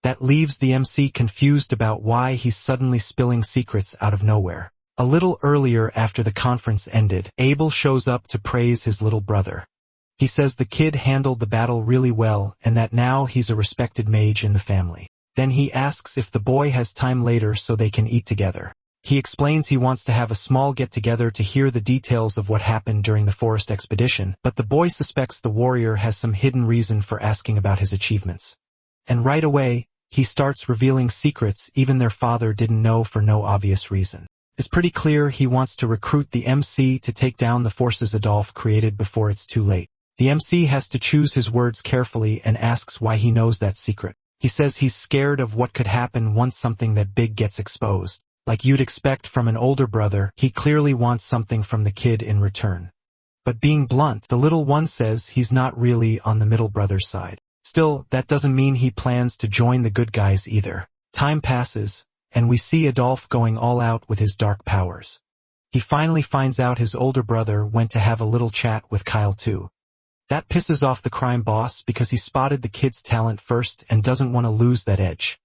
Speaker 1: That leaves the MC confused about why he's suddenly spilling secrets out of nowhere. A little earlier after the conference ended, Abel shows up to praise his little brother. He says the kid handled the battle really well and that now he's a respected mage in the family. Then he asks if the boy has time later so they can eat together. He explains he wants to have a small get-together to hear the details of what happened during the forest expedition, but the boy suspects the warrior has some hidden reason for asking about his achievements. And right away, he starts revealing secrets even their father didn't know for no obvious reason. It's pretty clear he wants to recruit the MC to take down the forces Adolf created before it's too late. The MC has to choose his words carefully and asks why he knows that secret. He says he's scared of what could happen once something that big gets exposed. Like you'd expect from an older brother, he clearly wants something from the kid in return. But being blunt, the little one says he's not really on the middle brother's side. Still, that doesn't mean he plans to join the good guys either. Time passes, and we see Adolf going all out with his dark powers. He finally finds out his older brother went to have a little chat with Kyle too. That pisses off the crime boss because he spotted the kid's talent first and doesn't want to lose that edge.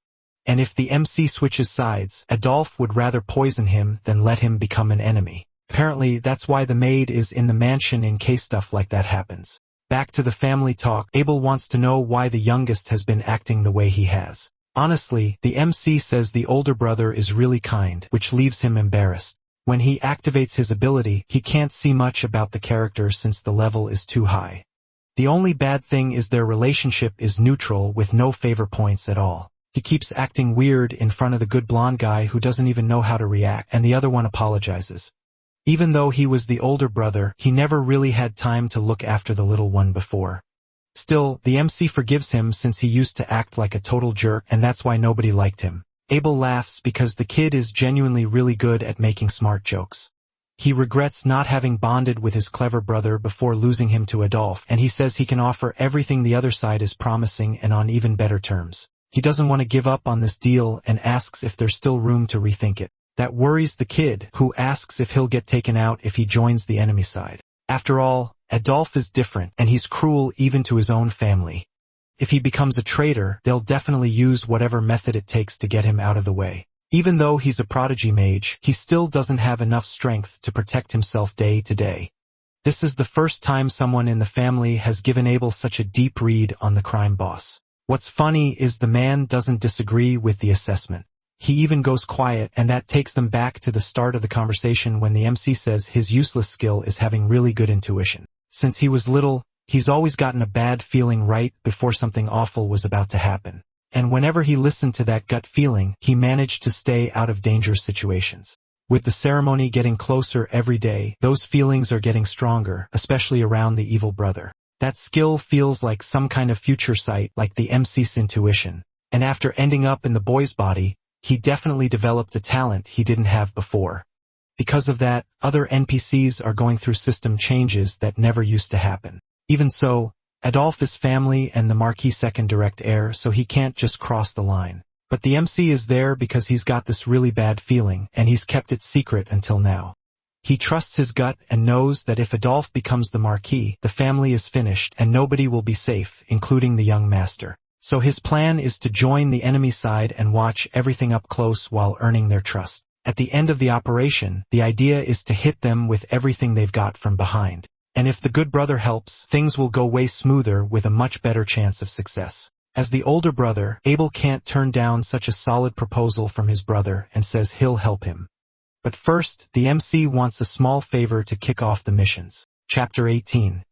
Speaker 1: And if the MC switches sides, Adolf would rather poison him than let him become an enemy. Apparently, that's why the maid is in the mansion in case stuff like that happens. Back to the family talk, Abel wants to know why the youngest has been acting the way he has. Honestly, the MC says the older brother is really kind, which leaves him embarrassed. When he activates his ability, he can't see much about the character since the level is too high. The only bad thing is their relationship is neutral with no favor points at all. He keeps acting weird in front of the good blonde guy who doesn't even know how to react, and the other one apologizes. Even though he was the older brother, he never really had time to look after the little one before. Still, the MC forgives him since he used to act like a total jerk, and that's why nobody liked him. Abel laughs because the kid is genuinely really good at making smart jokes. He regrets not having bonded with his clever brother before losing him to Adolf, and he says he can offer everything the other side is promising and on even better terms. He doesn't want to give up on this deal and asks if there's still room to rethink it. That worries the kid, who asks if he'll get taken out if he joins the enemy side. After all, Adolf is different, and he's cruel even to his own family. If he becomes a traitor, they'll definitely use whatever method it takes to get him out of the way. Even though he's a prodigy mage, he still doesn't have enough strength to protect himself day to day. This is the first time someone in the family has given Abel such a deep read on the crime boss. What's funny is the man doesn't disagree with the assessment. He even goes quiet, and that takes them back to the start of the conversation when the MC says his useless skill is having really good intuition. Since he was little, he's always gotten a bad feeling right before something awful was about to happen. And whenever he listened to that gut feeling, he managed to stay out of dangerous situations. With the ceremony getting closer every day, those feelings are getting stronger, especially around the evil brother. That skill feels like some kind of future sight, like the MC's intuition. And after ending up in the boy's body, he definitely developed a talent he didn't have before. Because of that, other NPCs are going through system changes that never used to happen. Even so, Adolf is family and the Marquis' second direct heir, so he can't just cross the line. But the MC is there because he's got this really bad feeling, and he's kept it secret until now. He trusts his gut and knows that if Adolf becomes the Marquis, the family is finished and nobody will be safe, including the young master. So his plan is to join the enemy side and watch everything up close while earning their trust. At the end of the operation, the idea is to hit them with everything they've got from behind. And if the good brother helps, things will go way smoother with a much better chance of success. As the older brother, Abel can't turn down such a solid proposal from his brother and says he'll help him. But first, the MC wants a small favor to kick off the missions. Chapter 18.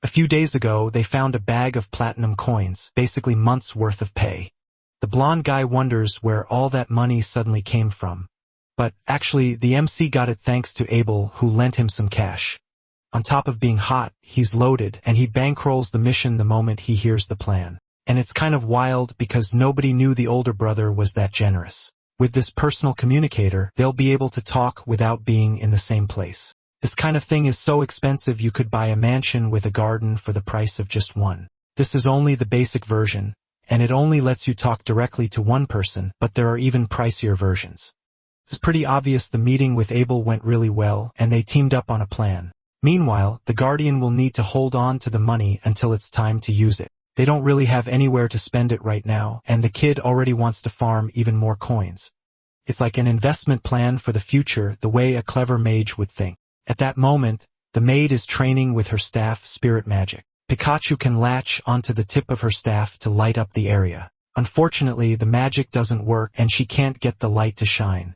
Speaker 1: A few days ago, they found a bag of platinum coins, basically months' worth of pay. The blonde guy wonders where all that money suddenly came from. But, actually, the MC got it thanks to Abel, who lent him some cash. On top of being hot, he's loaded, and he bankrolls the mission the moment he hears the plan. And it's kind of wild because nobody knew the older brother was that generous. With this personal communicator, they'll be able to talk without being in the same place. This kind of thing is so expensive you could buy a mansion with a garden for the price of just one. This is only the basic version, and it only lets you talk directly to one person, but there are even pricier versions. It's pretty obvious the meeting with Abel went really well, and they teamed up on a plan. Meanwhile, the Guardian will need to hold on to the money until it's time to use it. They don't really have anywhere to spend it right now, and the kid already wants to farm even more coins. It's like an investment plan for the future, the way a clever mage would think. At that moment, the maid is training with her staff spirit magic. Pikachu can latch onto the tip of her staff to light up the area. Unfortunately, the magic doesn't work and she can't get the light to shine.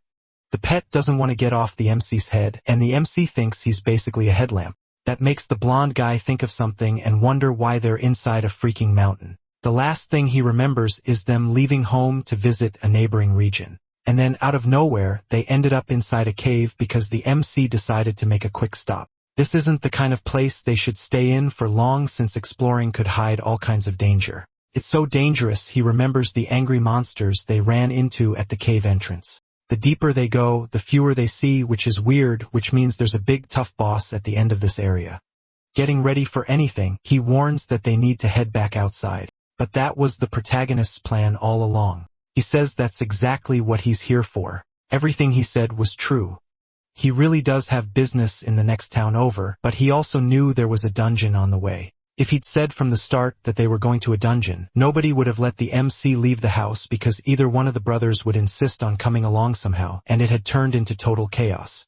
Speaker 1: The pet doesn't want to get off the MC's head, and the MC thinks he's basically a headlamp. That makes the blonde guy think of something and wonder why they're inside a freaking mountain. The last thing he remembers is them leaving home to visit a neighboring region. And then out of nowhere, they ended up inside a cave because the MC decided to make a quick stop. This isn't the kind of place they should stay in for long since exploring could hide all kinds of danger. It's so dangerous he remembers the angry monsters they ran into at the cave entrance. The deeper they go, the fewer they see, which is weird, which means there's a big tough boss at the end of this area. Getting ready for anything, he warns that they need to head back outside. But that was the protagonist's plan all along. He says that's exactly what he's here for. Everything he said was true. He really does have business in the next town over, but he also knew there was a dungeon on the way. If he'd said from the start that they were going to a dungeon, nobody would have let the MC leave the house because either one of the brothers would insist on coming along somehow, and it had turned into total chaos.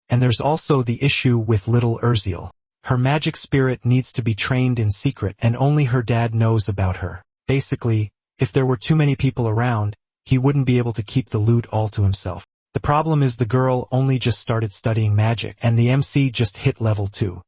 Speaker 1: And there's also the issue with little Urziel. Her magic spirit needs to be trained in secret, and only her dad knows about her. Basically, if there were too many people around, he wouldn't be able to keep the loot all to himself. The problem is the girl only just started studying magic, and the MC just hit level 2.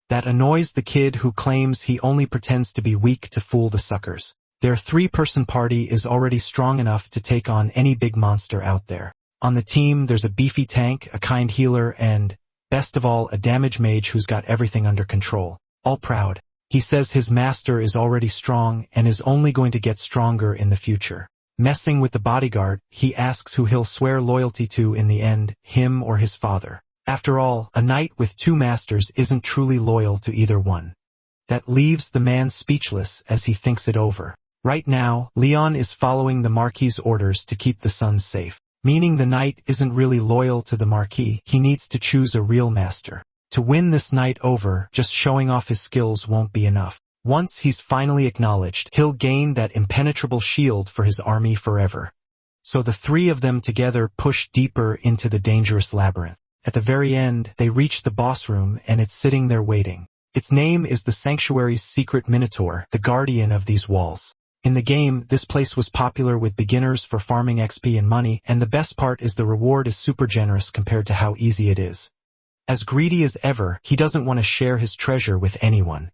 Speaker 1: That annoys the kid who claims he only pretends to be weak to fool the suckers. Their 3-person party is already strong enough to take on any big monster out there. On the team, there's a beefy tank, a kind healer, and, best of all, a damage mage who's got everything under control. All proud. He says his master is already strong and is only going to get stronger in the future. Messing with the bodyguard, he asks who he'll swear loyalty to in the end, him or his father. After all, a knight with 2 masters isn't truly loyal to either one. That leaves the man speechless as he thinks it over. Right now, Leon is following the Marquis' orders to keep the sons safe. Meaning the knight isn't really loyal to the Marquis, he needs to choose a real master. To win this knight over, just showing off his skills won't be enough. Once he's finally acknowledged, he'll gain that impenetrable shield for his army forever. So the 3 of them together push deeper into the dangerous labyrinth. At the very end, they reach the boss room and it's sitting there waiting. Its name is the Sanctuary's secret minotaur, the guardian of these walls. In the game, this place was popular with beginners for farming XP and money, and the best part is the reward is super generous compared to how easy it is. As greedy as ever, he doesn't want to share his treasure with anyone.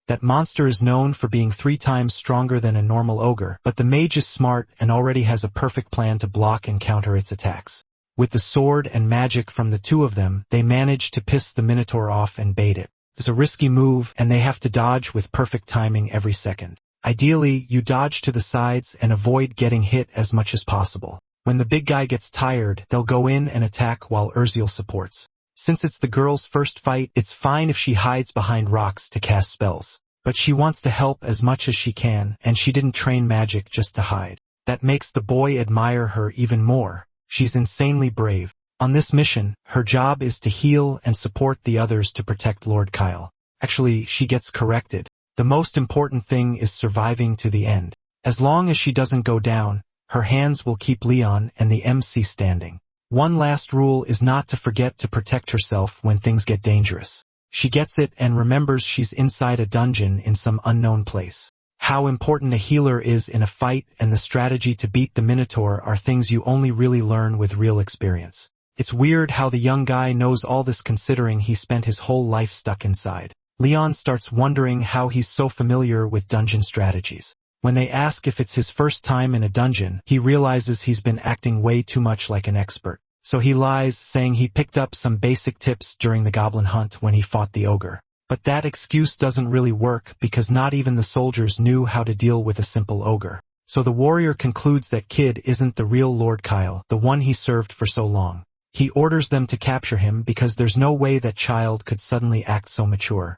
Speaker 1: That monster is known for being 3 times stronger than a normal ogre, but the mage is smart and already has a perfect plan to block and counter its attacks. With the sword and magic from the 2 of them, they manage to piss the minotaur off and bait it. It's a risky move, and they have to dodge with perfect timing every second. Ideally, you dodge to the sides and avoid getting hit as much as possible. When the big guy gets tired, they'll go in and attack while Urziel supports. Since it's the girl's first fight, it's fine if she hides behind rocks to cast spells. But she wants to help as much as she can, and she didn't train magic just to hide. That makes the boy admire her even more. She's insanely brave. On this mission, her job is to heal and support the others to protect Lord Kyle. Actually, she gets corrected. The most important thing is surviving to the end. As long as she doesn't go down, her hands will keep Leon and the MC standing. One last rule is not to forget to protect herself when things get dangerous. She gets it and remembers she's inside a dungeon in some unknown place. How important a healer is in a fight and the strategy to beat the Minotaur are things you only really learn with real experience. It's weird how the young guy knows all this considering he spent his whole life stuck inside. Leon starts wondering how he's so familiar with dungeon strategies. When they ask if it's his first time in a dungeon, he realizes he's been acting way too much like an expert. So he lies, saying he picked up some basic tips during the goblin hunt when he fought the ogre. But that excuse doesn't really work because not even the soldiers knew how to deal with a simple ogre. So the warrior concludes that Kid isn't the real Lord Kyle, the one he served for so long. He orders them to capture him because there's no way that child could suddenly act so mature.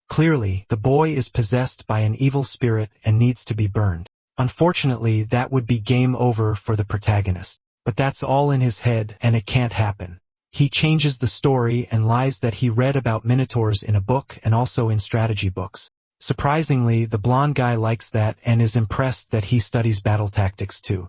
Speaker 1: Clearly, the boy is possessed by an evil spirit and needs to be burned. Unfortunately, that would be game over for the protagonist. But that's all in his head, and it can't happen. He changes the story and lies that he read about minotaurs in a book and also in strategy books. Surprisingly, the blonde guy likes that and is impressed that he studies battle tactics too.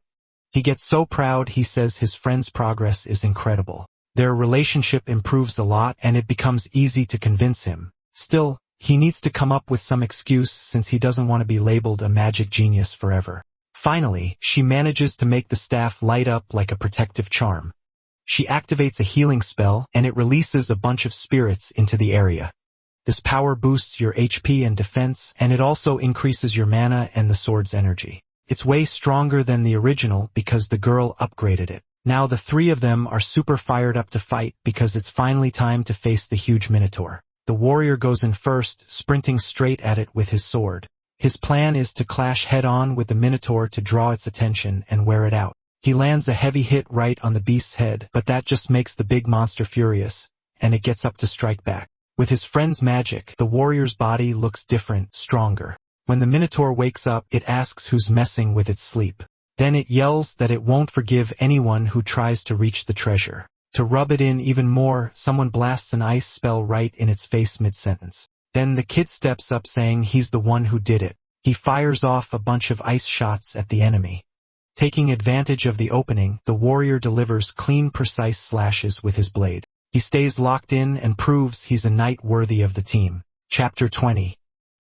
Speaker 1: He gets so proud he says his friend's progress is incredible. Their relationship improves a lot and it becomes easy to convince him. Still, he needs to come up with some excuse since he doesn't want to be labeled a magic genius forever. Finally, she manages to make the staff light up like a protective charm. She activates a healing spell, and it releases a bunch of spirits into the area. This power boosts your HP and defense, and it also increases your mana and the sword's energy. It's way stronger than the original because the girl upgraded it. Now the three of them are super fired up to fight because it's finally time to face the huge minotaur. The warrior goes in first, sprinting straight at it with his sword. His plan is to clash head-on with the minotaur to draw its attention and wear it out. He lands a heavy hit right on the beast's head, but that just makes the big monster furious, and it gets up to strike back. With his friend's magic, the warrior's body looks different, stronger. When the minotaur wakes up, it asks who's messing with its sleep. Then it yells that it won't forgive anyone who tries to reach the treasure. To rub it in even more, someone blasts an ice spell right in its face mid-sentence. Then the kid steps up saying he's the one who did it. He fires off a bunch of ice shots at the enemy. Taking advantage of the opening, the warrior delivers clean, precise slashes with his blade. He stays locked in and proves he's a knight worthy of the team. Chapter 20.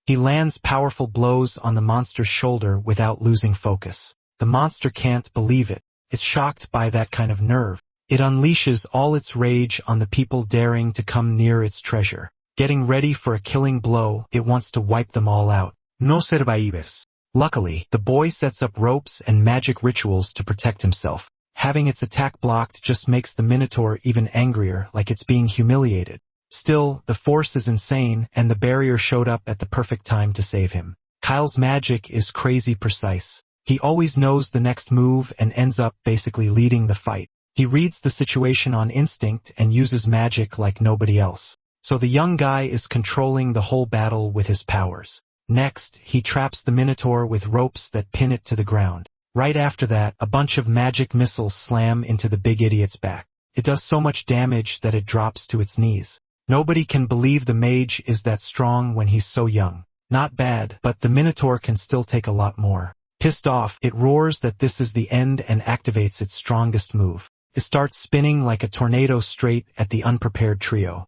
Speaker 1: He lands powerful blows on the monster's shoulder without losing focus. The monster can't believe it. It's shocked by that kind of nerve. It unleashes all its rage on the people daring to come near its treasure. Getting ready for a killing blow, it wants to wipe them all out. No survivors. Luckily, the boy sets up ropes and magic rituals to protect himself. Having its attack blocked just makes the minotaur even angrier, like it's being humiliated. Still, the force is insane, and the barrier showed up at the perfect time to save him. Kyle's magic is crazy precise. He always knows the next move and ends up basically leading the fight. He reads the situation on instinct and uses magic like nobody else. So the young guy is controlling the whole battle with his powers. Next, he traps the minotaur with ropes that pin it to the ground. Right after that, a bunch of magic missiles slam into the big idiot's back. It does so much damage that it drops to its knees. Nobody can believe the mage is that strong when he's so young. Not bad, but the minotaur can still take a lot more. Pissed off, it roars that this is the end and activates its strongest move. It starts spinning like a tornado straight at the unprepared trio.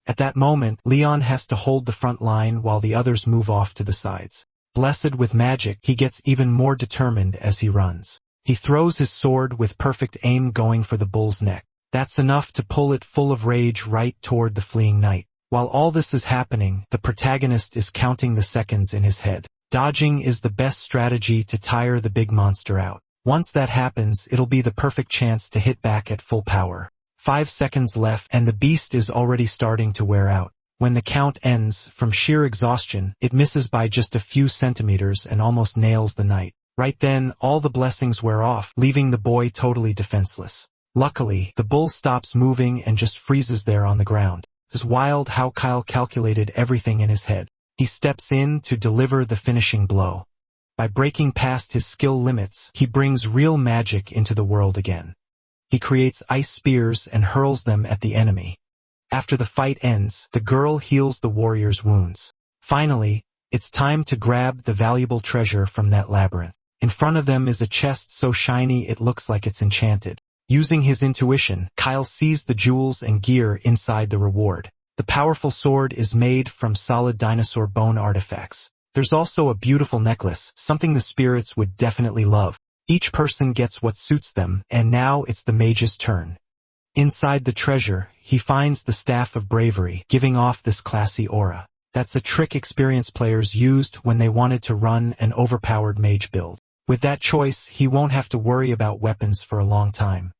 Speaker 1: At that moment, Leon has to hold the front line while the others move off to the sides. Blessed with magic, he gets even more determined as he runs. He throws his sword with perfect aim going for the bull's neck. That's enough to pull it full of rage right toward the fleeing knight. While all this is happening, the protagonist is counting the seconds in his head. Dodging is the best strategy to tire the big monster out. Once that happens, it'll be the perfect chance to hit back at full power. 5 seconds left and the beast is already starting to wear out. When the count ends, from sheer exhaustion, it misses by just a few centimeters and almost nails the knight. Right then, all the blessings wear off, leaving the boy totally defenseless. Luckily, the bull stops moving and just freezes there on the ground. It's wild how Kyle calculated everything in his head. He steps in to deliver the finishing blow. By breaking past his skill limits, he brings real magic into the world again. He creates ice spears and hurls them at the enemy. After the fight ends, the girl heals the warrior's wounds. Finally, it's time to grab the valuable treasure from that labyrinth. In front of them is a chest so shiny it looks like it's enchanted. Using his intuition, Kyle sees the jewels and gear inside the reward. The powerful sword is made from solid dinosaur bone artifacts. There's also a beautiful necklace, something the spirits would definitely love. Each person gets what suits them, and now it's the mage's turn. Inside the treasure, he finds the Staff of Bravery, giving off this classy aura. That's a trick experienced players used when they wanted to run an overpowered mage build. With that choice, he won't have to worry about weapons for a long time.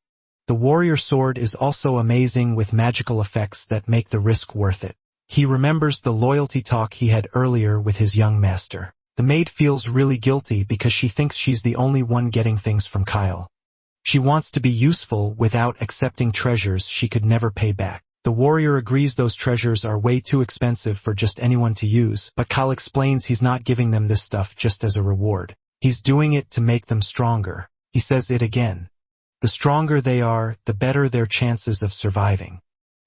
Speaker 1: The warrior sword is also amazing with magical effects that make the risk worth it. He remembers the loyalty talk he had earlier with his young master. The maid feels really guilty because she thinks she's the only one getting things from Kyle. She wants to be useful without accepting treasures she could never pay back. The warrior agrees those treasures are way too expensive for just anyone to use, but Kyle explains he's not giving them this stuff just as a reward. He's doing it to make them stronger. He says it again. The stronger they are, the better their chances of surviving.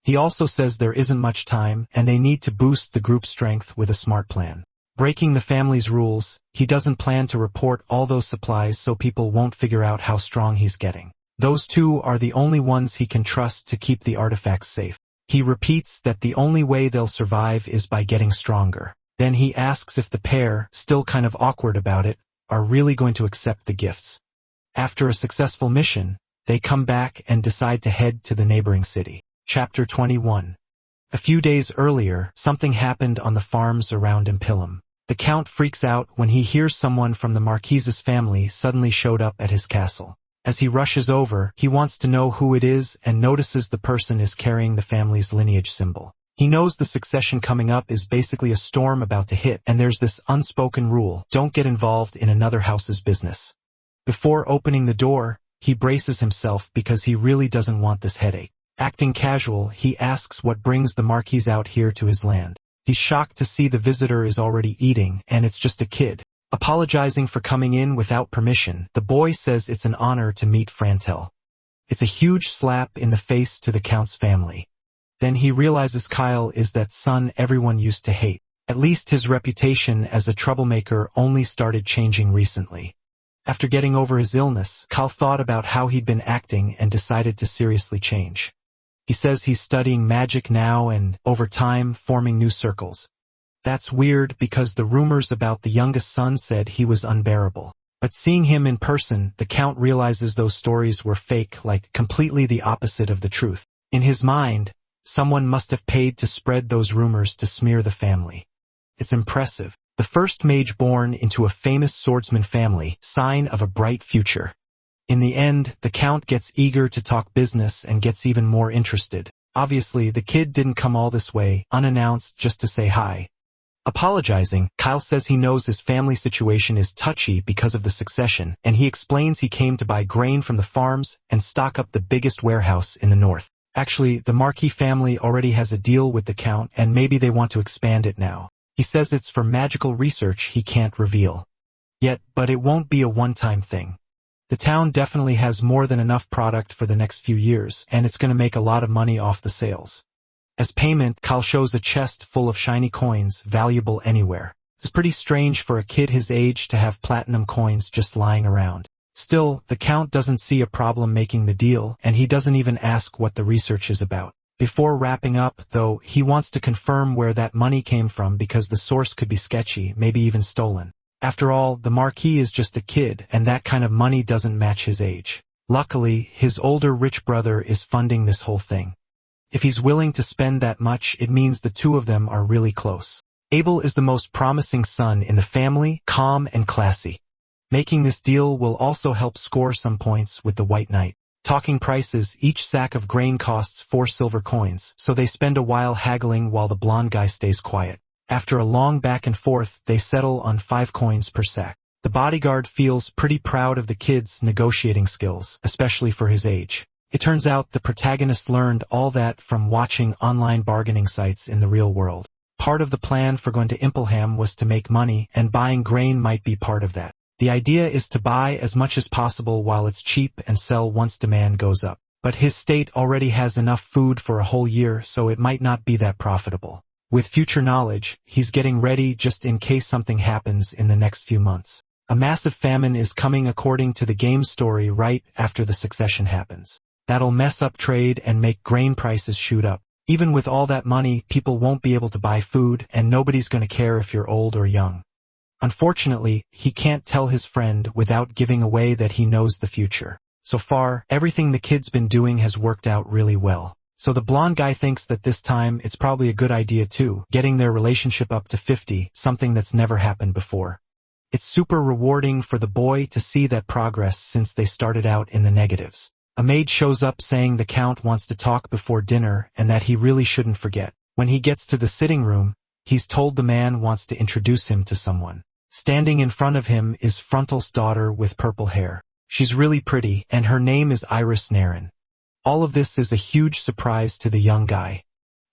Speaker 1: He also says there isn't much time, and they need to boost the group strength with a smart plan. Breaking the family's rules, he doesn't plan to report all those supplies so people won't figure out how strong he's getting. Those two are the only ones he can trust to keep the artifacts safe. He repeats that the only way they'll survive is by getting stronger. Then he asks if the pair, still kind of awkward about it, are really going to accept the gifts. After a successful mission, they come back and decide to head to the neighboring city. Chapter 21. A few days earlier, something happened on the farms around Impilum. The Count freaks out when he hears someone from the Marquis's family suddenly showed up at his castle. As he rushes over, he wants to know who it is and notices the person is carrying the family's lineage symbol. He knows the succession coming up is basically a storm about to hit, and there's this unspoken rule: don't get involved in another house's business. Before opening the door, he braces himself because he really doesn't want this headache. Acting casual, he asks what brings the Marquis out here to his land. He's shocked to see the visitor is already eating, and it's just a kid. Apologizing for coming in without permission, the boy says it's an honor to meet Frantel. It's a huge slap in the face to the Count's family. Then he realizes Kyle is that son everyone used to hate. At least his reputation as a troublemaker only started changing recently. After getting over his illness, Kyle thought about how he'd been acting and decided to seriously change. He says he's studying magic now and, over time, forming new circles. That's weird because the rumors about the youngest son said he was unbearable. But seeing him in person, the Count realizes those stories were fake, like completely the opposite of the truth. In his mind, someone must have paid to spread those rumors to smear the family. It's impressive. The first mage born into a famous swordsman family, sign of a bright future. In the end, the Count gets eager to talk business and gets even more interested. Obviously, the kid didn't come all this way, unannounced, just to say hi. Apologizing, Kyle says he knows his family situation is touchy because of the succession, and he explains he came to buy grain from the farms and stock up the biggest warehouse in the north. Actually, the Marquis family already has a deal with the Count, and maybe they want to expand it now. He says it's for magical research he can't reveal. But it won't be a one-time thing. The town definitely has more than enough product for the next few years, and it's going to make a lot of money off the sales. As payment, Kyle shows a chest full of shiny coins, valuable anywhere. It's pretty strange for a kid his age to have platinum coins just lying around. Still, the Count doesn't see a problem making the deal, and he doesn't even ask what the research is about. Before wrapping up, though, he wants to confirm where that money came from because the source could be sketchy, maybe even stolen. After all, the Marquis is just a kid, and that kind of money doesn't match his age. Luckily, his older rich brother is funding this whole thing. If he's willing to spend that much, it means the two of them are really close. Abel is the most promising son in the family, calm and classy. Making this deal will also help score some points with the White Knight. Talking prices, each sack of grain costs 4 silver coins, so they spend a while haggling while the blonde guy stays quiet. After a long back and forth, they settle on 5 coins per sack. The bodyguard feels pretty proud of the kid's negotiating skills, especially for his age. It turns out the protagonist learned all that from watching online bargaining sites in the real world. Part of the plan for going to Impelham was to make money, and buying grain might be part of that. The idea is to buy as much as possible while it's cheap and sell once demand goes up. But his state already has enough food for a whole year, so it might not be that profitable. With future knowledge, he's getting ready just in case something happens in the next few months. A massive famine is coming according to the game story right after the succession happens. That'll mess up trade and make grain prices shoot up. Even with all that money, people won't be able to buy food, and nobody's going to care if you're old or young. Unfortunately, he can't tell his friend without giving away that he knows the future. So far, everything the kid's been doing has worked out really well. So the blonde guy thinks that this time it's probably a good idea too, getting their relationship up to 50, something that's never happened before. It's super rewarding for the boy to see that progress since they started out in the negatives. A maid shows up saying the count wants to talk before dinner and that he really shouldn't forget. When he gets to the sitting room, he's told the man wants to introduce him to someone. Standing in front of him is Frontal's daughter with purple hair. She's really pretty, and her name is Iris Naren. All of this is a huge surprise to the young guy.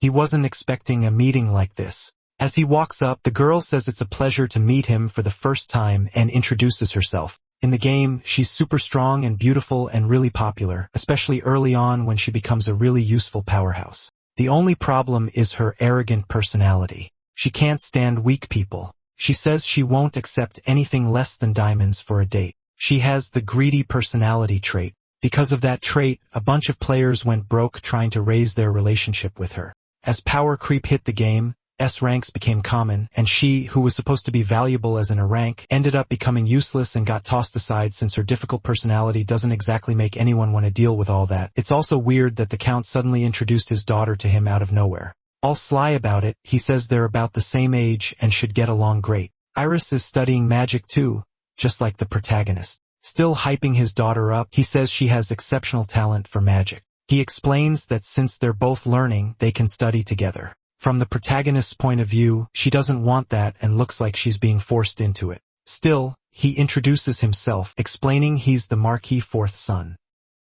Speaker 1: He wasn't expecting a meeting like this. As he walks up, the girl says it's a pleasure to meet him for the first time and introduces herself. In the game, she's super strong and beautiful and really popular, especially early on when she becomes a really useful powerhouse. The only problem is her arrogant personality. She can't stand weak people. She says she won't accept anything less than diamonds for a date. She has the greedy personality trait. Because of that trait, a bunch of players went broke trying to raise their relationship with her. As power creep hit the game, S ranks became common, and she, who was supposed to be valuable as an A rank, ended up becoming useless and got tossed aside since her difficult personality doesn't exactly make anyone want to deal with all that. It's also weird that the count suddenly introduced his daughter to him out of nowhere. All sly about it, he says they're about the same age and should get along great. Iris is studying magic too, just like the protagonist. Still hyping his daughter up, he says she has exceptional talent for magic. He explains that since they're both learning, they can study together. From the protagonist's point of view, she doesn't want that and looks like she's being forced into it. Still, he introduces himself, explaining he's the Marquis' fourth son.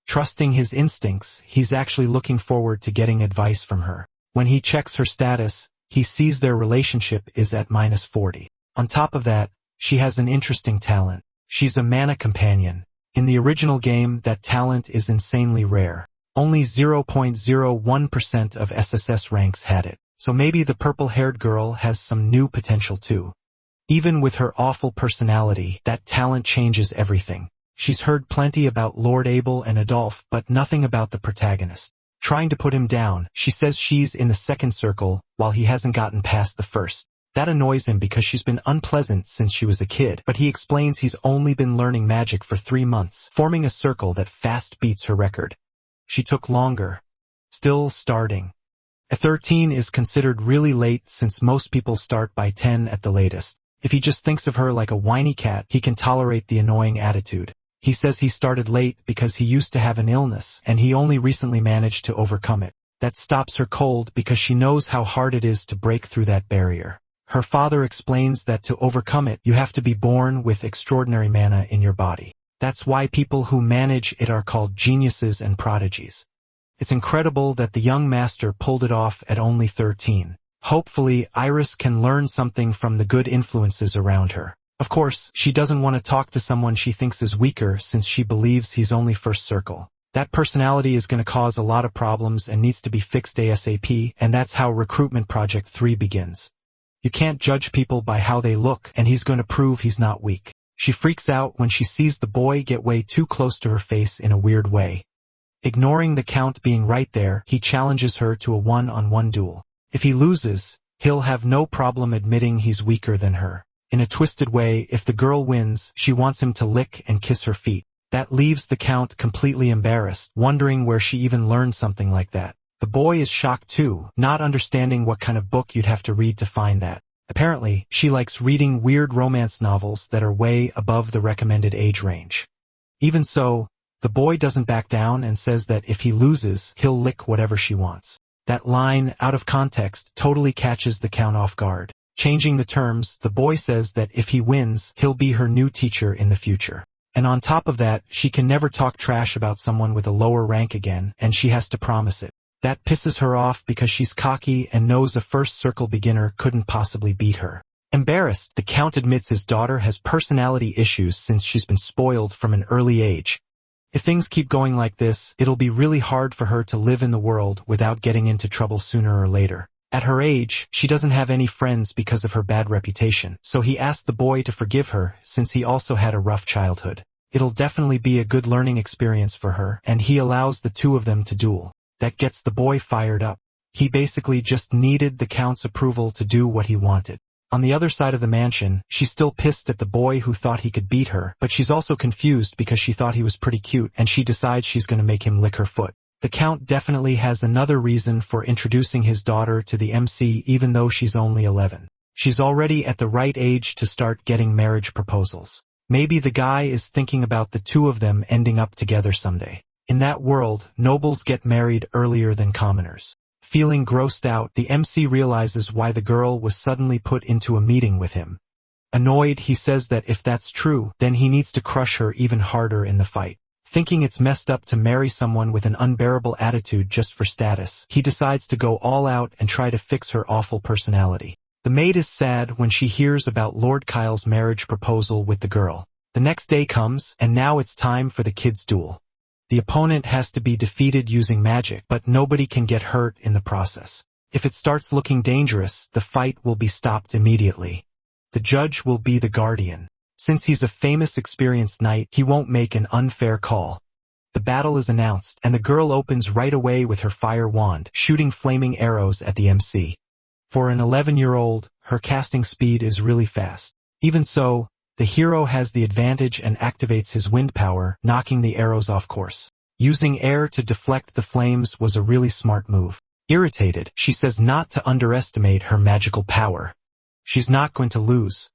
Speaker 1: Trusting his instincts, he's actually looking forward to getting advice from her. When he checks her status, he sees their relationship is at -40. On top of that, she has an interesting talent. She's a mana companion. In the original game, that talent is insanely rare. Only 0.01% of SSS ranks had it. So maybe the purple-haired girl has some new potential too. Even with her awful personality, that talent changes everything. She's heard plenty about Lord Abel and Adolphe, but nothing about the protagonist. Trying to put him down, she says she's in the second circle, while he hasn't gotten past the first. That annoys him because she's been unpleasant since she was a kid, but he explains he's only been learning magic for 3 months, forming a circle that fast beats her record. She took longer. Still starting. A 13 is considered really late since most people start by 10 at the latest. If he just thinks of her like a whiny cat, he can tolerate the annoying attitude. He says he started late because he used to have an illness, and he only recently managed to overcome it. That stops her cold because she knows how hard it is to break through that barrier. Her father explains that to overcome it, you have to be born with extraordinary mana in your body. That's why people who manage it are called geniuses and prodigies. It's incredible that the young master pulled it off at only 13. Hopefully, Iris can learn something from the good influences around her. Of course, she doesn't want to talk to someone she thinks is weaker since she believes he's only first circle. That personality is going to cause a lot of problems and needs to be fixed ASAP, and that's how Recruitment Project 3 begins. You can't judge people by how they look, and he's going to prove he's not weak. She freaks out when she sees the boy get way too close to her face in a weird way. Ignoring the count being right there, he challenges her to a one-on-one duel. If he loses, he'll have no problem admitting he's weaker than her. In a twisted way, if the girl wins, she wants him to lick and kiss her feet. That leaves the count completely embarrassed, wondering where she even learned something like that. The boy is shocked too, not understanding what kind of book you'd have to read to find that. Apparently, she likes reading weird romance novels that are way above the recommended age range. Even so, the boy doesn't back down and says that if he loses, he'll lick whatever she wants. That line, out of context, totally catches the count off guard. Changing the terms, the boy says that if he wins, he'll be her new teacher in the future. And on top of that, she can never talk trash about someone with a lower rank again, and she has to promise it. That pisses her off because she's cocky and knows a first circle beginner couldn't possibly beat her. Embarrassed, the count admits his daughter has personality issues since she's been spoiled from an early age. If things keep going like this, it'll be really hard for her to live in the world without getting into trouble sooner or later. At her age, she doesn't have any friends because of her bad reputation, so he asked the boy to forgive her since he also had a rough childhood. It'll definitely be a good learning experience for her, and he allows the two of them to duel. That gets the boy fired up. He basically just needed the count's approval to do what he wanted. On the other side of the mansion, she's still pissed at the boy who thought he could beat her, but she's also confused because she thought he was pretty cute and she decides she's gonna make him lick her foot. The Count definitely has another reason for introducing his daughter to the MC even though she's only 11. She's already at the right age to start getting marriage proposals. Maybe the guy is thinking about the two of them ending up together someday. In that world, nobles get married earlier than commoners. Feeling grossed out, the MC realizes why the girl was suddenly put into a meeting with him. Annoyed, he says that if that's true, then he needs to crush her even harder in the fight. Thinking it's messed up to marry someone with an unbearable attitude just for status, he decides to go all out and try to fix her awful personality. The maid is sad when she hears about Lord Kyle's marriage proposal with the girl. The next day comes, and now it's time for the kids' duel. The opponent has to be defeated using magic, but nobody can get hurt in the process. If it starts looking dangerous, the fight will be stopped immediately. The judge will be the guardian. Since he's a famous experienced knight, he won't make an unfair call. The battle is announced, and the girl opens right away with her fire wand, shooting flaming arrows at the MC. For an 11-year-old, her casting speed is really fast. Even so, the hero has the advantage and activates his wind power, knocking the arrows off course. Using air to deflect the flames was a really smart move. Irritated, she says not to underestimate her magical power. She's not going to lose.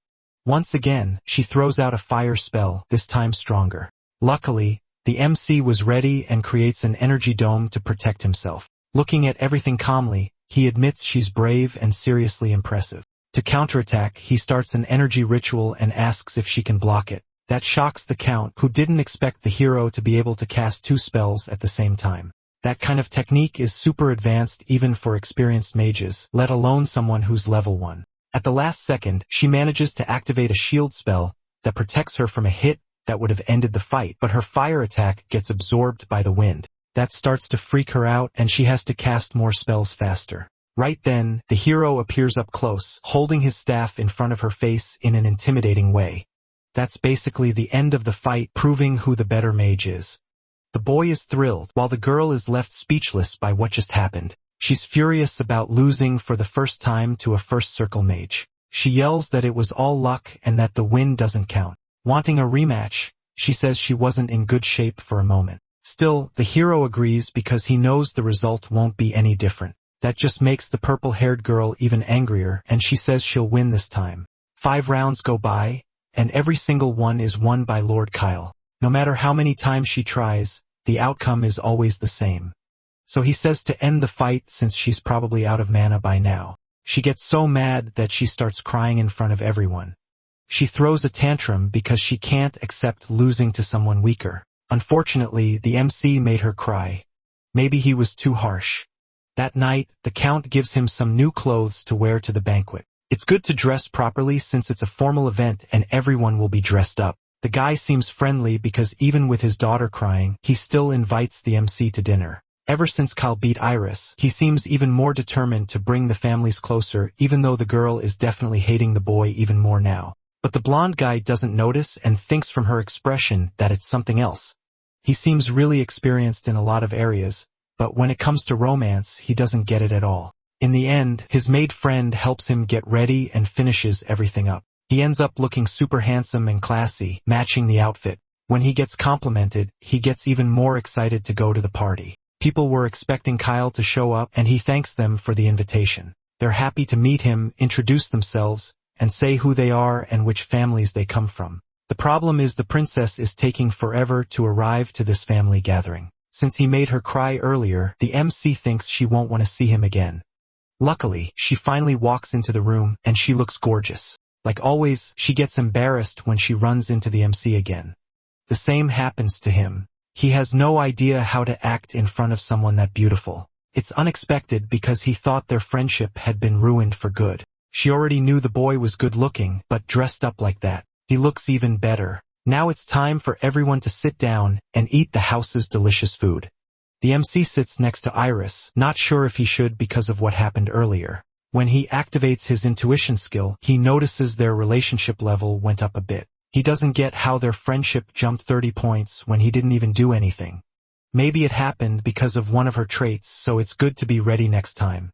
Speaker 1: Once again, she throws out a fire spell, this time stronger. Luckily, the MC was ready and creates an energy dome to protect himself. Looking at everything calmly, he admits she's brave and seriously impressive. To counterattack, he starts an energy ritual and asks if she can block it. That shocks the Count, who didn't expect the hero to be able to cast 2 spells at the same time. That kind of technique is super advanced even for experienced mages, let alone someone who's level 1. At the last second, she manages to activate a shield spell that protects her from a hit that would have ended the fight, but her fire attack gets absorbed by the wind. That starts to freak her out and she has to cast more spells faster. Right then, the hero appears up close, holding his staff in front of her face in an intimidating way. That's basically the end of the fight, proving who the better mage is. The boy is thrilled, while the girl is left speechless by what just happened. She's furious about losing for the first time to a first circle mage. She yells that it was all luck and that the win doesn't count. Wanting a rematch, she says she wasn't in good shape for a moment. Still, the hero agrees because he knows the result won't be any different. That just makes the purple-haired girl even angrier, and she says she'll win this time. 5 rounds go by, and every single one is won by Lord Kyle. No matter how many times she tries, the outcome is always the same. So he says to end the fight since she's probably out of mana by now. She gets so mad that she starts crying in front of everyone. She throws a tantrum because she can't accept losing to someone weaker. Unfortunately, the MC made her cry. Maybe he was too harsh. That night, the Count gives him some new clothes to wear to the banquet. It's good to dress properly since it's a formal event and everyone will be dressed up. The guy seems friendly because even with his daughter crying, he still invites the MC to dinner. Ever since Kyle beat Iris, he seems even more determined to bring the families closer, even though the girl is definitely hating the boy even more now. But the blonde guy doesn't notice and thinks from her expression that it's something else. He seems really experienced in a lot of areas, but when it comes to romance, he doesn't get it at all. In the end, his maid friend helps him get ready and finishes everything up. He ends up looking super handsome and classy, matching the outfit. When he gets complimented, he gets even more excited to go to the party. People were expecting Kyle to show up and he thanks them for the invitation. They're happy to meet him, introduce themselves, and say who they are and which families they come from. The problem is the princess is taking forever to arrive to this family gathering. Since he made her cry earlier, the MC thinks she won't want to see him again. Luckily, she finally walks into the room and she looks gorgeous. Like always, she gets embarrassed when she runs into the MC again. The same happens to him. He has no idea how to act in front of someone that beautiful. It's unexpected because he thought their friendship had been ruined for good. She already knew the boy was good looking, but dressed up like that, he looks even better. Now it's time for everyone to sit down and eat the house's delicious food. The MC sits next to Iris, not sure if he should because of what happened earlier. When he activates his intuition skill, he notices their relationship level went up a bit. He doesn't get how their friendship jumped 30 points when he didn't even do anything. Maybe it happened because of one of her traits, so it's good to be ready next time.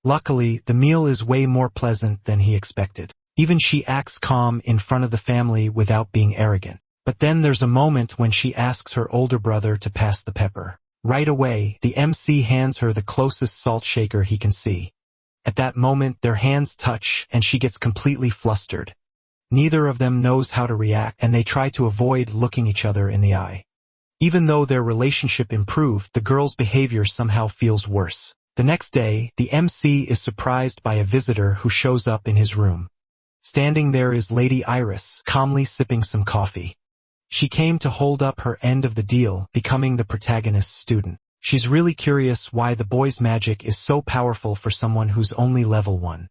Speaker 1: Luckily, the meal is way more pleasant than he expected. Even she acts calm in front of the family without being arrogant. But then there's a moment when she asks her older brother to pass the pepper. Right away, the MC hands her the closest salt shaker he can see. At that moment, their hands touch, and she gets completely flustered. Neither of them knows how to react, and they try to avoid looking each other in the eye. Even though their relationship improved, the girl's behavior somehow feels worse. The next day, the MC is surprised by a visitor who shows up in his room. Standing there is Lady Iris, calmly sipping some coffee. She came to hold up her end of the deal, becoming the protagonist's student. She's really curious why the boy's magic is so powerful for someone who's only level 1.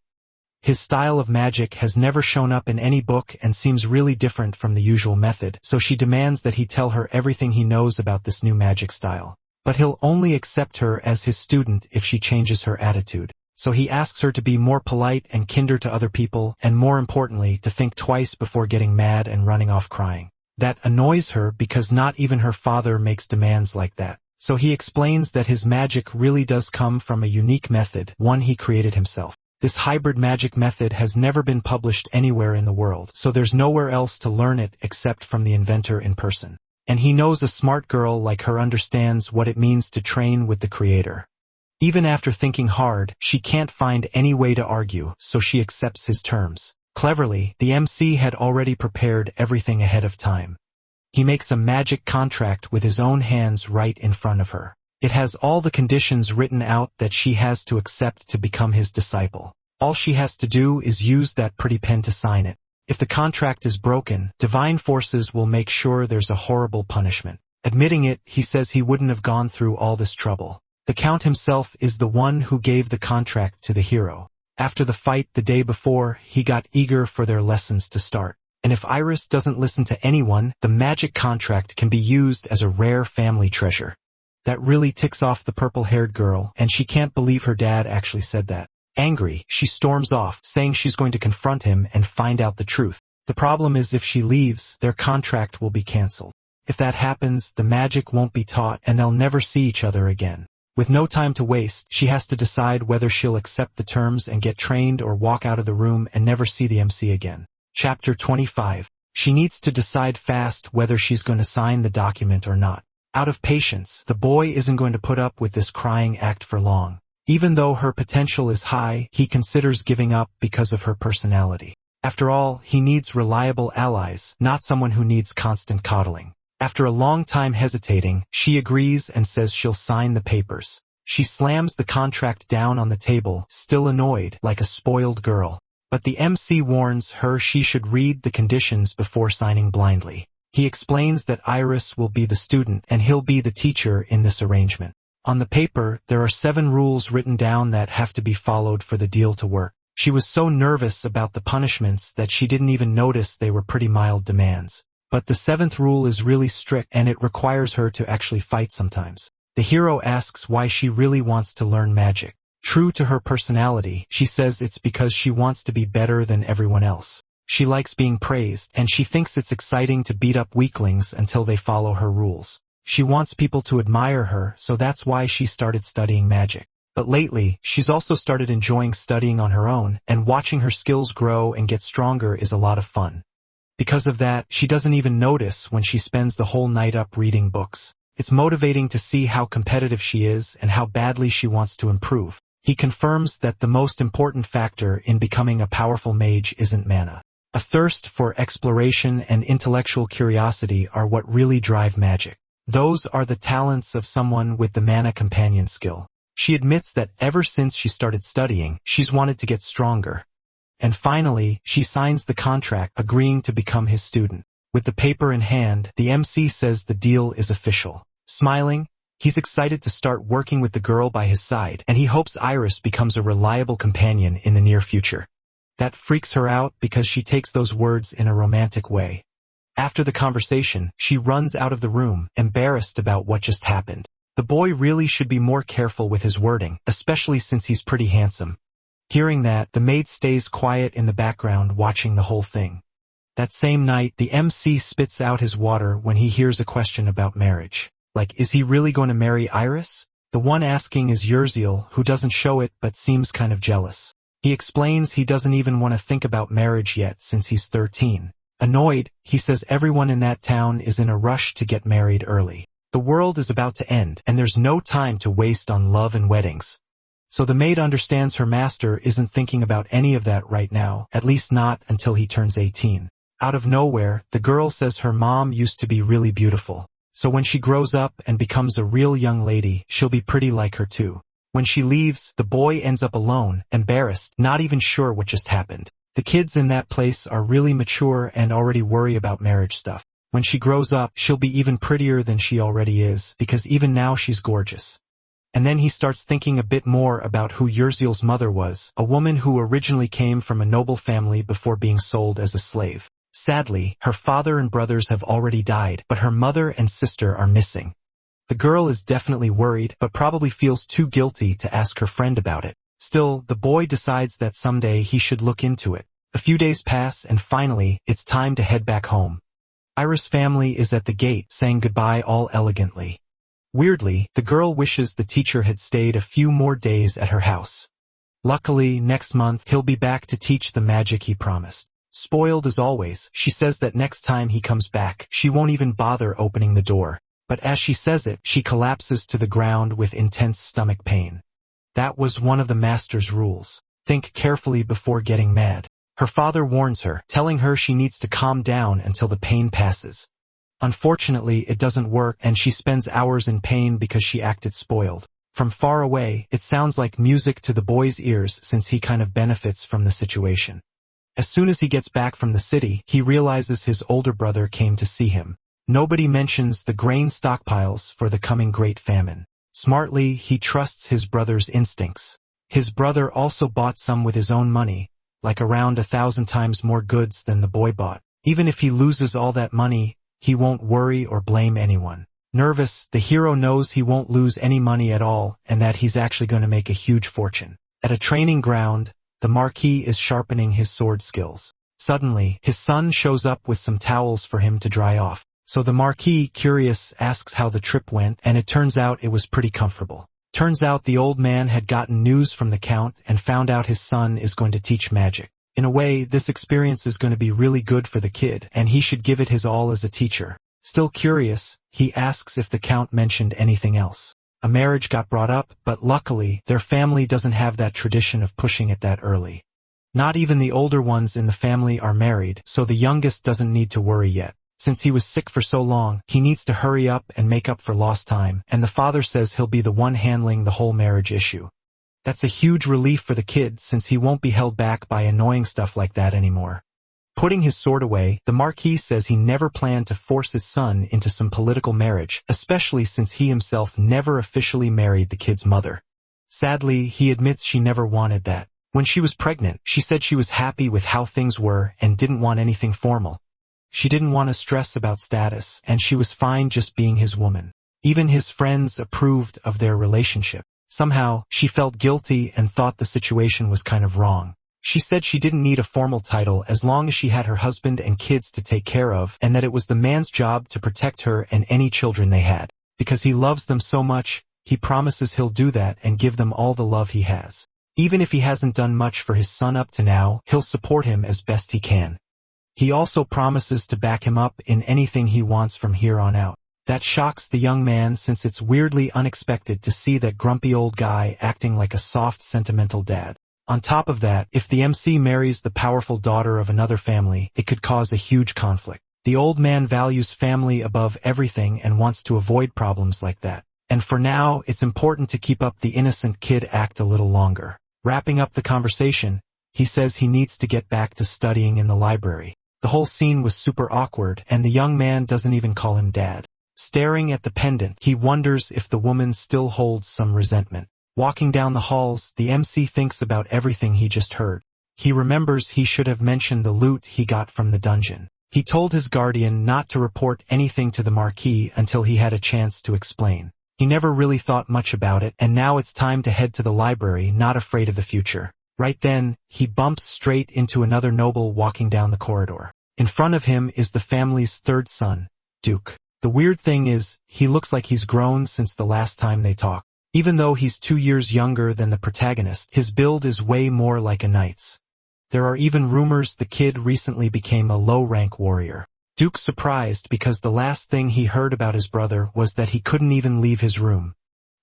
Speaker 1: His style of magic has never shown up in any book and seems really different from the usual method, so she demands that he tell her everything he knows about this new magic style. But he'll only accept her as his student if she changes her attitude. So he asks her to be more polite and kinder to other people, and more importantly, to think twice before getting mad and running off crying. That annoys her because not even her father makes demands like that. So he explains that his magic really does come from a unique method, one he created himself. This hybrid magic method has never been published anywhere in the world, so there's nowhere else to learn it except from the inventor in person. And he knows a smart girl like her understands what it means to train with the creator. Even after thinking hard, she can't find any way to argue, so she accepts his terms. Cleverly, the MC had already prepared everything ahead of time. He makes a magic contract with his own hands right in front of her. It has all the conditions written out that she has to accept to become his disciple. All she has to do is use that pretty pen to sign it. If the contract is broken, divine forces will make sure there's a horrible punishment. Admitting it, he says he wouldn't have gone through all this trouble. The Count himself is the one who gave the contract to the hero. After the fight the day before, he got eager for their lessons to start. And if Iris doesn't listen to anyone, the magic contract can be used as a rare family treasure. That really ticks off the purple-haired girl, and she can't believe her dad actually said that. Angry, she storms off, saying she's going to confront him and find out the truth. The problem is if she leaves, their contract will be cancelled. If that happens, the magic won't be taught and they'll never see each other again. With no time to waste, she has to decide whether she'll accept the terms and get trained or walk out of the room and never see the MC again. Chapter 25. She needs to decide fast whether she's going to sign the document or not. Out of patience, the boy isn't going to put up with this crying act for long. Even though her potential is high, he considers giving up because of her personality. After all, he needs reliable allies, not someone who needs constant coddling. After a long time hesitating, she agrees and says she'll sign the papers. She slams the contract down on the table, still annoyed, like a spoiled girl. But the MC warns her she should read the conditions before signing blindly. He explains that Iris will be the student and he'll be the teacher in this arrangement. On the paper, there are 7 rules written down that have to be followed for the deal to work. She was so nervous about the punishments that she didn't even notice they were pretty mild demands. But the 7th rule is really strict and it requires her to actually fight sometimes. The hero asks why she really wants to learn magic. True to her personality, she says it's because she wants to be better than everyone else. She likes being praised, and she thinks it's exciting to beat up weaklings until they follow her rules. She wants people to admire her, so that's why she started studying magic. But lately, she's also started enjoying studying on her own, and watching her skills grow and get stronger is a lot of fun. Because of that, she doesn't even notice when she spends the whole night up reading books. It's motivating to see how competitive she is and how badly she wants to improve. He confirms that the most important factor in becoming a powerful mage isn't mana. A thirst for exploration and intellectual curiosity are what really drive magic. Those are the talents of someone with the mana companion skill. She admits that ever since she started studying, she's wanted to get stronger. And finally, she signs the contract, agreeing to become his student. With the paper in hand, the MC says the deal is official. Smiling, he's excited to start working with the girl by his side, and he hopes Iris becomes a reliable companion in the near future. That freaks her out because she takes those words in a romantic way. After the conversation, she runs out of the room, embarrassed about what just happened. The boy really should be more careful with his wording, especially since he's pretty handsome. Hearing that, the maid stays quiet in the background watching the whole thing. That same night, the MC spits out his water when he hears a question about marriage. Like, is he really going to marry Iris? The one asking is Yerziel, who doesn't show it but seems kind of jealous. He explains he doesn't even want to think about marriage yet since he's 13. Annoyed, he says everyone in that town is in a rush to get married early. The world is about to end, and there's no time to waste on love and weddings. So the maid understands her master isn't thinking about any of that right now, at least not until he turns 18. Out of nowhere, the girl says her mom used to be really beautiful. So when she grows up and becomes a real young lady, she'll be pretty like her too. When she leaves, the boy ends up alone, embarrassed, not even sure what just happened. The kids in that place are really mature and already worry about marriage stuff. When she grows up, she'll be even prettier than she already is, because even now she's gorgeous. And then he starts thinking a bit more about who Yurziel's mother was, a woman who originally came from a noble family before being sold as a slave. Sadly, her father and brothers have already died, but her mother and sister are missing. The girl is definitely worried, but probably feels too guilty to ask her friend about it. Still, the boy decides that someday he should look into it. A few days pass, and finally, it's time to head back home. Ira's family is at the gate, saying goodbye all elegantly. Weirdly, the girl wishes the teacher had stayed a few more days at her house. Luckily, next month, he'll be back to teach the magic he promised. Spoiled as always, she says that next time he comes back, she won't even bother opening the door. But as she says it, she collapses to the ground with intense stomach pain. That was one of the master's rules. Think carefully before getting mad. Her father warns her, telling her she needs to calm down until the pain passes. Unfortunately, it doesn't work, and she spends hours in pain because she acted spoiled. From far away, it sounds like music to the boy's ears since he kind of benefits from the situation. As soon as he gets back from the city, he realizes his older brother came to see him. Nobody mentions the grain stockpiles for the coming great famine. Smartly, he trusts his brother's instincts. His brother also bought some with his own money, like around 1,000 times more goods than the boy bought. Even if he loses all that money, he won't worry or blame anyone. Nervous, the hero knows he won't lose any money at all and that he's actually going to make a huge fortune. At a training ground, the Marquis is sharpening his sword skills. Suddenly, his son shows up with some towels for him to dry off. So the Marquis, curious, asks how the trip went, and it turns out it was pretty comfortable. Turns out the old man had gotten news from the Count and found out his son is going to teach magic. In a way, this experience is going to be really good for the kid, and he should give it his all as a teacher. Still curious, he asks if the Count mentioned anything else. A marriage got brought up, but luckily, their family doesn't have that tradition of pushing it that early. Not even the older ones in the family are married, so the youngest doesn't need to worry yet. Since he was sick for so long, he needs to hurry up and make up for lost time, and the father says he'll be the one handling the whole marriage issue. That's a huge relief for the kid since he won't be held back by annoying stuff like that anymore. Putting his sword away, the Marquis says he never planned to force his son into some political marriage, especially since he himself never officially married the kid's mother. Sadly, he admits she never wanted that. When she was pregnant, she said she was happy with how things were and didn't want anything formal. She didn't want to stress about status, and she was fine just being his woman. Even his friends approved of their relationship. Somehow, she felt guilty and thought the situation was kind of wrong. She said she didn't need a formal title as long as she had her husband and kids to take care of, and that it was the man's job to protect her and any children they had. Because he loves them so much, he promises he'll do that and give them all the love he has. Even if he hasn't done much for his son up to now, he'll support him as best he can. He also promises to back him up in anything he wants from here on out. That shocks the young man since it's weirdly unexpected to see that grumpy old guy acting like a soft, sentimental dad. On top of that, if the MC marries the powerful daughter of another family, it could cause a huge conflict. The old man values family above everything and wants to avoid problems like that. And for now, it's important to keep up the innocent kid act a little longer. Wrapping up the conversation, he says he needs to get back to studying in the library. The whole scene was super awkward, and the young man doesn't even call him dad. Staring at the pendant, he wonders if the woman still holds some resentment. Walking down the halls, the MC thinks about everything he just heard. He remembers he should have mentioned the loot he got from the dungeon. He told his guardian not to report anything to the Marquis until he had a chance to explain. He never really thought much about it, and now it's time to head to the library, not afraid of the future. Right then, he bumps straight into another noble walking down the corridor. In front of him is the family's third son, Duke. The weird thing is, he looks like he's grown since the last time they talked. Even though he's 2 years younger than the protagonist, his build is way more like a knight's. There are even rumors the kid recently became a low-rank warrior. Duke's surprised because the last thing he heard about his brother was that he couldn't even leave his room.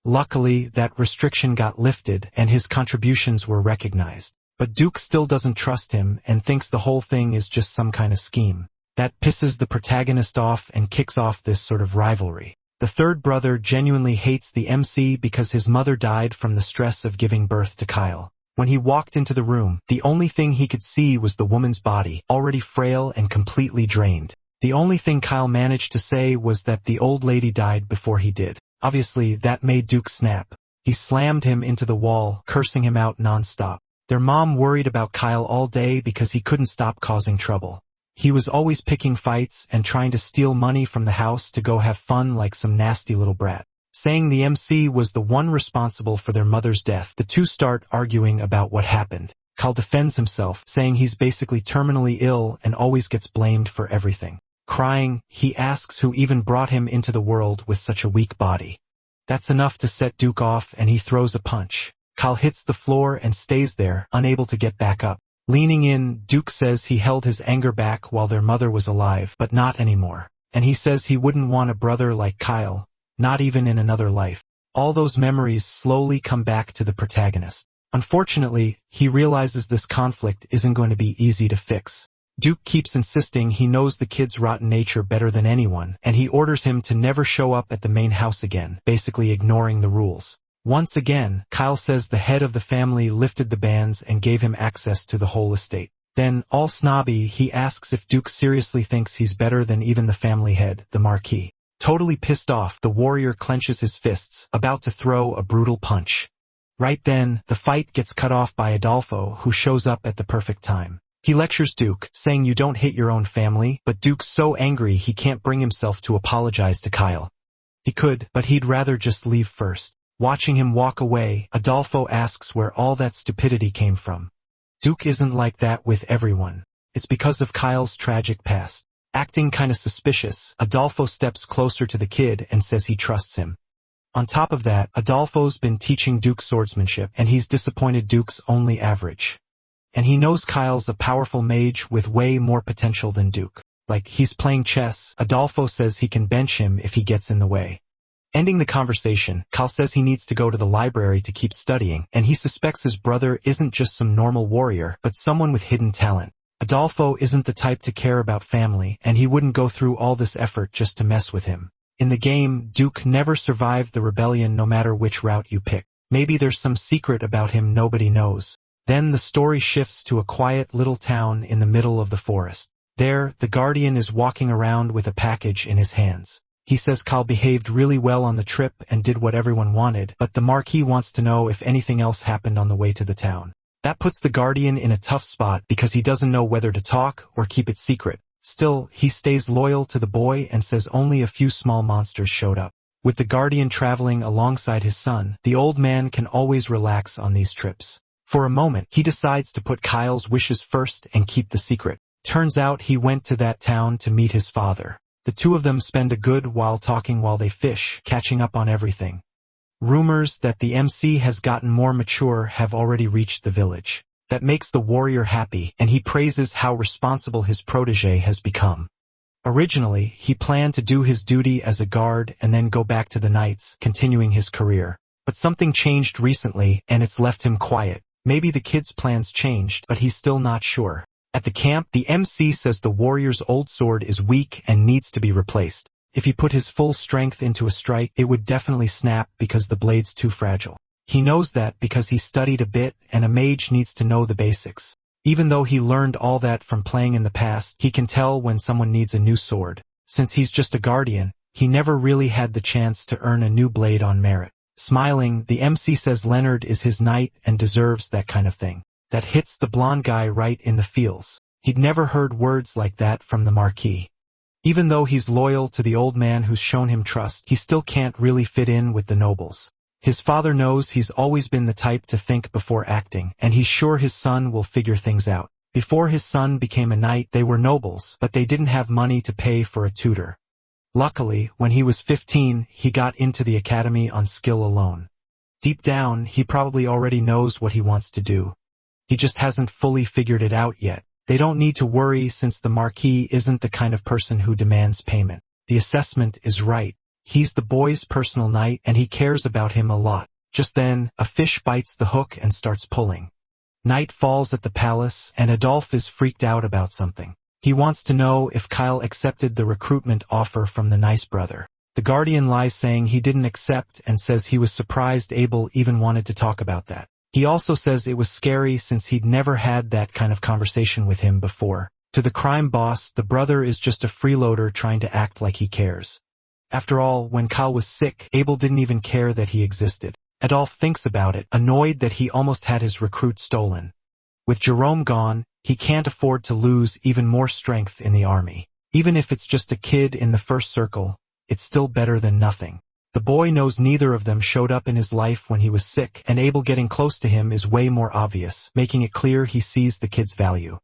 Speaker 1: Luckily, that restriction got lifted and his contributions were recognized. But Duke still doesn't trust him and thinks the whole thing is just some kind of scheme. That pisses the protagonist off and kicks off this sort of rivalry. The third brother genuinely hates the MC because his mother died from the stress of giving birth to Kyle. When he walked into the room, the only thing he could see was the woman's body, already frail and completely drained. The only thing Kyle managed to say was that the old lady died before he did. Obviously, that made Duke snap. He slammed him into the wall, cursing him out non-stop. Their mom worried about Kyle all day because he couldn't stop causing trouble. He was always picking fights and trying to steal money from the house to go have fun like some nasty little brat. Saying the MC was the one responsible for their mother's death, the two start arguing about what happened. Kyle defends himself, saying he's basically terminally ill and always gets blamed for everything. Crying, he asks who even brought him into the world with such a weak body. That's enough to set Duke off and he throws a punch. Kyle hits the floor and stays there, unable to get back up. Leaning in, Duke says he held his anger back while their mother was alive, but not anymore. And he says he wouldn't want a brother like Kyle, not even in another life. All those memories slowly come back to the protagonist. Unfortunately, he realizes this conflict isn't going to be easy to fix. Duke keeps insisting he knows the kid's rotten nature better than anyone, and he orders him to never show up at the main house again, basically ignoring the rules. Once again, Kyle says the head of the family lifted the bans and gave him access to the whole estate. Then, all snobby, he asks if Duke seriously thinks he's better than even the family head, the Marquis. Totally pissed off, the warrior clenches his fists, about to throw a brutal punch. Right then, the fight gets cut off by Adolfo, who shows up at the perfect time. He lectures Duke, saying you don't hit your own family, but Duke's so angry he can't bring himself to apologize to Kyle. He could, but he'd rather just leave first. Watching him walk away, Adolfo asks where all that stupidity came from. Duke isn't like that with everyone. It's because of Kyle's tragic past. Acting kinda suspicious, Adolfo steps closer to the kid and says he trusts him. On top of that, Adolfo's been teaching Duke swordsmanship, and he's disappointed Duke's only average. And he knows Kyle's a powerful mage with way more potential than Duke. Like he's playing chess, Adolfo says he can bench him if he gets in the way. Ending the conversation, Kyle says he needs to go to the library to keep studying, and he suspects his brother isn't just some normal warrior, but someone with hidden talent. Adolfo isn't the type to care about family, and he wouldn't go through all this effort just to mess with him. In the game, Duke never survived the rebellion no matter which route you pick. Maybe there's some secret about him nobody knows. Then the story shifts to a quiet little town in the middle of the forest. There, the Guardian is walking around with a package in his hands. He says Kyle behaved really well on the trip and did what everyone wanted, but the Marquis wants to know if anything else happened on the way to the town. That puts the Guardian in a tough spot because he doesn't know whether to talk or keep it secret. Still, he stays loyal to the boy and says only a few small monsters showed up. With the Guardian traveling alongside his son, the old man can always relax on these trips. For a moment, he decides to put Kyle's wishes first and keep the secret. Turns out he went to that town to meet his father. The two of them spend a good while talking while they fish, catching up on everything. Rumors that the MC has gotten more mature have already reached the village. That makes the warrior happy, and he praises how responsible his protege has become. Originally, he planned to do his duty as a guard and then go back to the knights, continuing his career. But something changed recently, and it's left him quiet. Maybe the kid's plans changed, but he's still not sure. At the camp, the MC says the warrior's old sword is weak and needs to be replaced. If he put his full strength into a strike, it would definitely snap because the blade's too fragile. He knows that because he studied a bit, and a mage needs to know the basics. Even though he learned all that from playing in the past, he can tell when someone needs a new sword. Since he's just a guardian, he never really had the chance to earn a new blade on merit. Smiling, the MC says Leonard is his knight and deserves that kind of thing. That hits the blonde guy right in the feels. He'd never heard words like that from the Marquis. Even though he's loyal to the old man who's shown him trust, he still can't really fit in with the nobles. His father knows he's always been the type to think before acting, and he's sure his son will figure things out. Before his son became a knight, they were nobles, but they didn't have money to pay for a tutor. Luckily, when he was 15, he got into the academy on skill alone. Deep down, he probably already knows what he wants to do. He just hasn't fully figured it out yet. They don't need to worry since the Marquis isn't the kind of person who demands payment. The assessment is right. He's the boy's personal knight and he cares about him a lot. Just then, a fish bites the hook and starts pulling. Night falls at the palace and Adolphe is freaked out about something. He wants to know if Kyle accepted the recruitment offer from the nice brother. The guardian lies saying he didn't accept and says he was surprised Abel even wanted to talk about that. He also says it was scary since he'd never had that kind of conversation with him before. To the crime boss, the brother is just a freeloader trying to act like he cares. After all, when Kyle was sick, Abel didn't even care that he existed. Adolphe thinks about it, annoyed that he almost had his recruit stolen. With Jerome gone, he can't afford to lose even more strength in the army. Even if it's just a kid in the first circle, it's still better than nothing. The boy knows neither of them showed up in his life when he was sick, and Abel getting close to him is way more obvious, making it clear he sees the kid's value.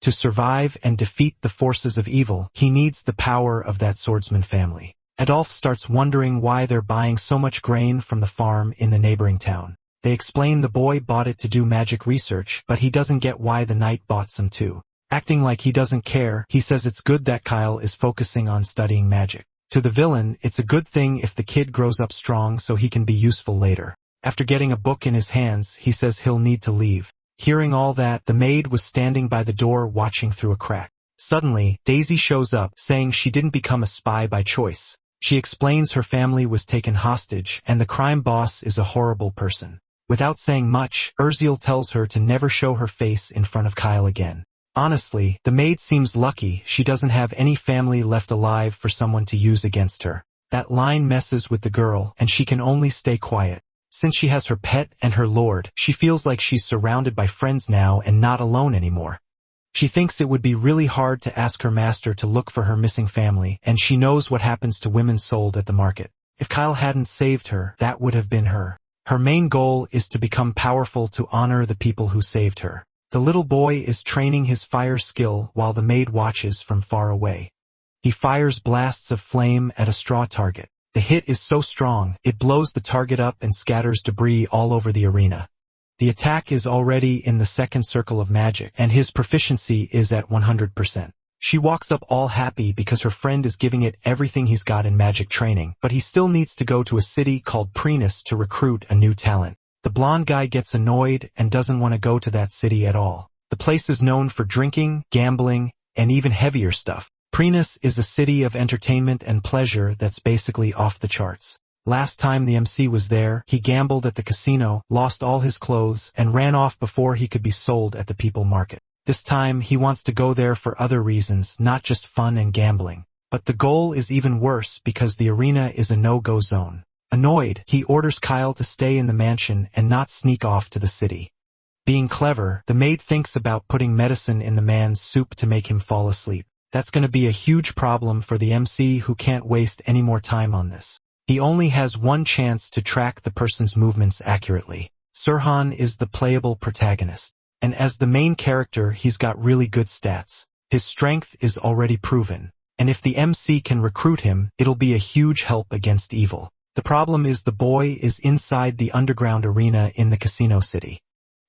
Speaker 1: To survive and defeat the forces of evil, he needs the power of that swordsman family. Adolphe starts wondering why they're buying so much grain from the farm in the neighboring town. They explain the boy bought it to do magic research, but he doesn't get why the knight bought some too. Acting like he doesn't care, he says it's good that Kyle is focusing on studying magic. To the villain, it's a good thing if the kid grows up strong so he can be useful later. After getting a book in his hands, he says he'll need to leave. Hearing all that, the maid was standing by the door watching through a crack. Suddenly, Daisy shows up, saying she didn't become a spy by choice. She explains her family was taken hostage, and the crime boss is a horrible person. Without saying much, Urziel tells her to never show her face in front of Kyle again. Honestly, the maid seems lucky she doesn't have any family left alive for someone to use against her. That line messes with the girl, and she can only stay quiet. Since she has her pet and her lord, she feels like she's surrounded by friends now and not alone anymore. She thinks it would be really hard to ask her master to look for her missing family, and she knows what happens to women sold at the market. If Kyle hadn't saved her, that would have been her. Her main goal is to become powerful to honor the people who saved her. The little boy is training his fire skill while the maid watches from far away. He fires blasts of flame at a straw target. The hit is so strong, it blows the target up and scatters debris all over the arena. The attack is already in the second circle of magic, and his proficiency is at 100%. She walks up all happy because her friend is giving it everything he's got in magic training, but he still needs to go to a city called Prenus to recruit a new talent. The blonde guy gets annoyed and doesn't want to go to that city at all. The place is known for drinking, gambling, and even heavier stuff. Prenus is a city of entertainment and pleasure that's basically off the charts. Last time the MC was there, he gambled at the casino, lost all his clothes, and ran off before he could be sold at the people market. This time, he wants to go there for other reasons, not just fun and gambling. But the goal is even worse because the arena is a no-go zone. Annoyed, he orders Kyle to stay in the mansion and not sneak off to the city. Being clever, the maid thinks about putting medicine in the man's soup to make him fall asleep. That's going to be a huge problem for the MC who can't waste any more time on this. He only has one chance to track the person's movements accurately. Sirhan is the playable protagonist. And as the main character, he's got really good stats. His strength is already proven. And if the MC can recruit him, it'll be a huge help against evil. The problem is the boy is inside the underground arena in the casino city.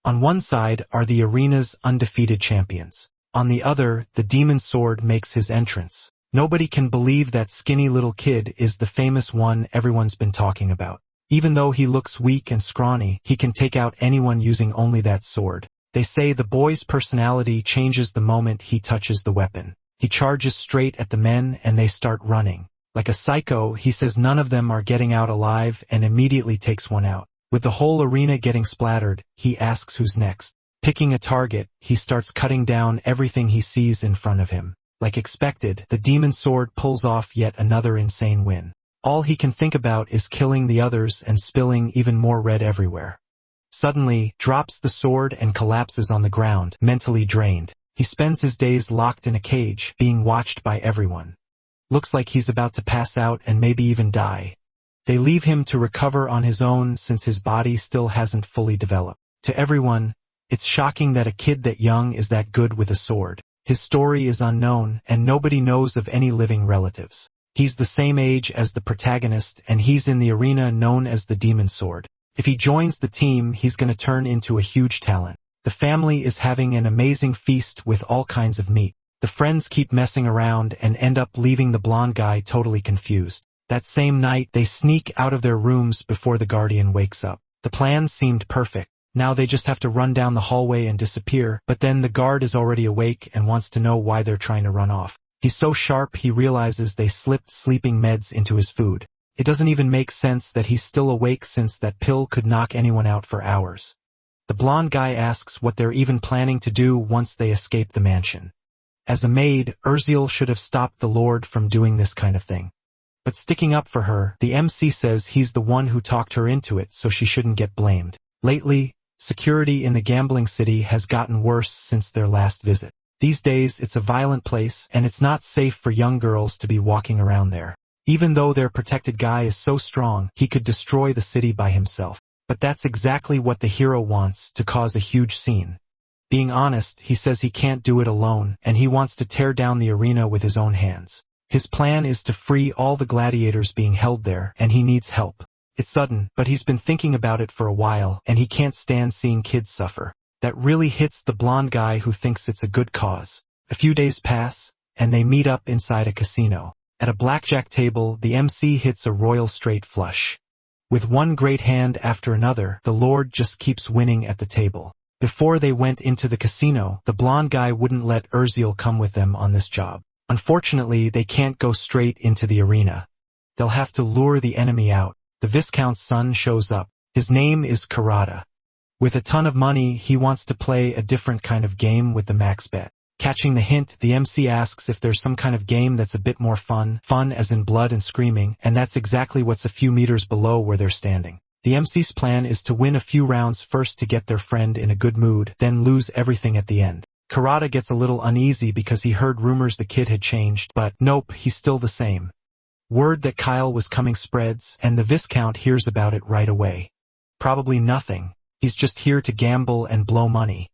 Speaker 1: On one side are the arena's undefeated champions. On the other, the demon sword makes his entrance. Nobody can believe that skinny little kid is the famous one everyone's been talking about. Even though he looks weak and scrawny, he can take out anyone using only that sword. They say the boy's personality changes the moment he touches the weapon. He charges straight at the men and they start running. Like a psycho, he says none of them are getting out alive and immediately takes one out. With the whole arena getting splattered, he asks who's next. Picking a target, he starts cutting down everything he sees in front of him. Like expected, the demon sword pulls off yet another insane win. All he can think about is killing the others and spilling even more red everywhere. Suddenly, drops the sword and collapses on the ground, mentally drained. He spends his days locked in a cage, being watched by everyone. Looks like he's about to pass out and maybe even die. They leave him to recover on his own since his body still hasn't fully developed. To everyone, it's shocking that a kid that young is that good with a sword. His story is unknown, and nobody knows of any living relatives. He's the same age as the protagonist, and he's in the arena known as the Demon Sword. If he joins the team, he's gonna turn into a huge talent. The family is having an amazing feast with all kinds of meat. The friends keep messing around and end up leaving the blonde guy totally confused. That same night, they sneak out of their rooms before the guardian wakes up. The plan seemed perfect. Now they just have to run down the hallway and disappear, but then the guard is already awake and wants to know why they're trying to run off. He's so sharp he realizes they slipped sleeping meds into his food. It doesn't even make sense that he's still awake since that pill could knock anyone out for hours. The blonde guy asks what they're even planning to do once they escape the mansion. As a maid, Urziel should have stopped the Lord from doing this kind of thing. But sticking up for her, the MC says he's the one who talked her into it, so she shouldn't get blamed. Lately, security in the gambling city has gotten worse since their last visit. These days, it's a violent place, and it's not safe for young girls to be walking around there. Even though their protected guy is so strong, he could destroy the city by himself. But that's exactly what the hero wants, to cause a huge scene. Being honest, he says he can't do it alone, and he wants to tear down the arena with his own hands. His plan is to free all the gladiators being held there, and he needs help. It's sudden, but he's been thinking about it for a while, and he can't stand seeing kids suffer. That really hits the blonde guy who thinks it's a good cause. A few days pass, and they meet up inside a casino. At a blackjack table, the MC hits a royal straight flush. With one great hand after another, the Lord just keeps winning at the table. Before they went into the casino, the blonde guy wouldn't let Urziel come with them on this job. Unfortunately, they can't go straight into the arena. They'll have to lure the enemy out. The Viscount's son shows up. His name is Karada. With a ton of money, he wants to play a different kind of game with the max bet. Catching the hint, the MC asks if there's some kind of game that's a bit more fun as in blood and screaming, and that's exactly what's a few meters below where they're standing. The MC's plan is to win a few rounds first to get their friend in a good mood, then lose everything at the end. Karada gets a little uneasy because he heard rumors the kid had changed, but nope, he's still the same. Word that Kyle was coming spreads, and the Viscount hears about it right away. Probably nothing. He's just here to gamble and blow money.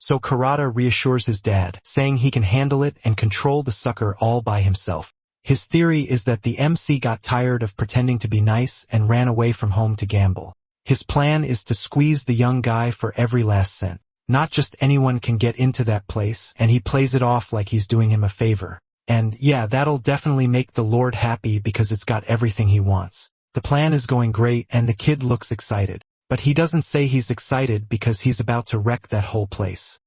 Speaker 1: So Karada reassures his dad, saying he can handle it and control the sucker all by himself. His theory is that the MC got tired of pretending to be nice and ran away from home to gamble. His plan is to squeeze the young guy for every last cent. Not just anyone can get into that place, and he plays it off like he's doing him a favor. And yeah, that'll definitely make the Lord happy because it's got everything he wants. The plan is going great and the kid looks excited. But he doesn't say he's excited because he's about to wreck that whole place.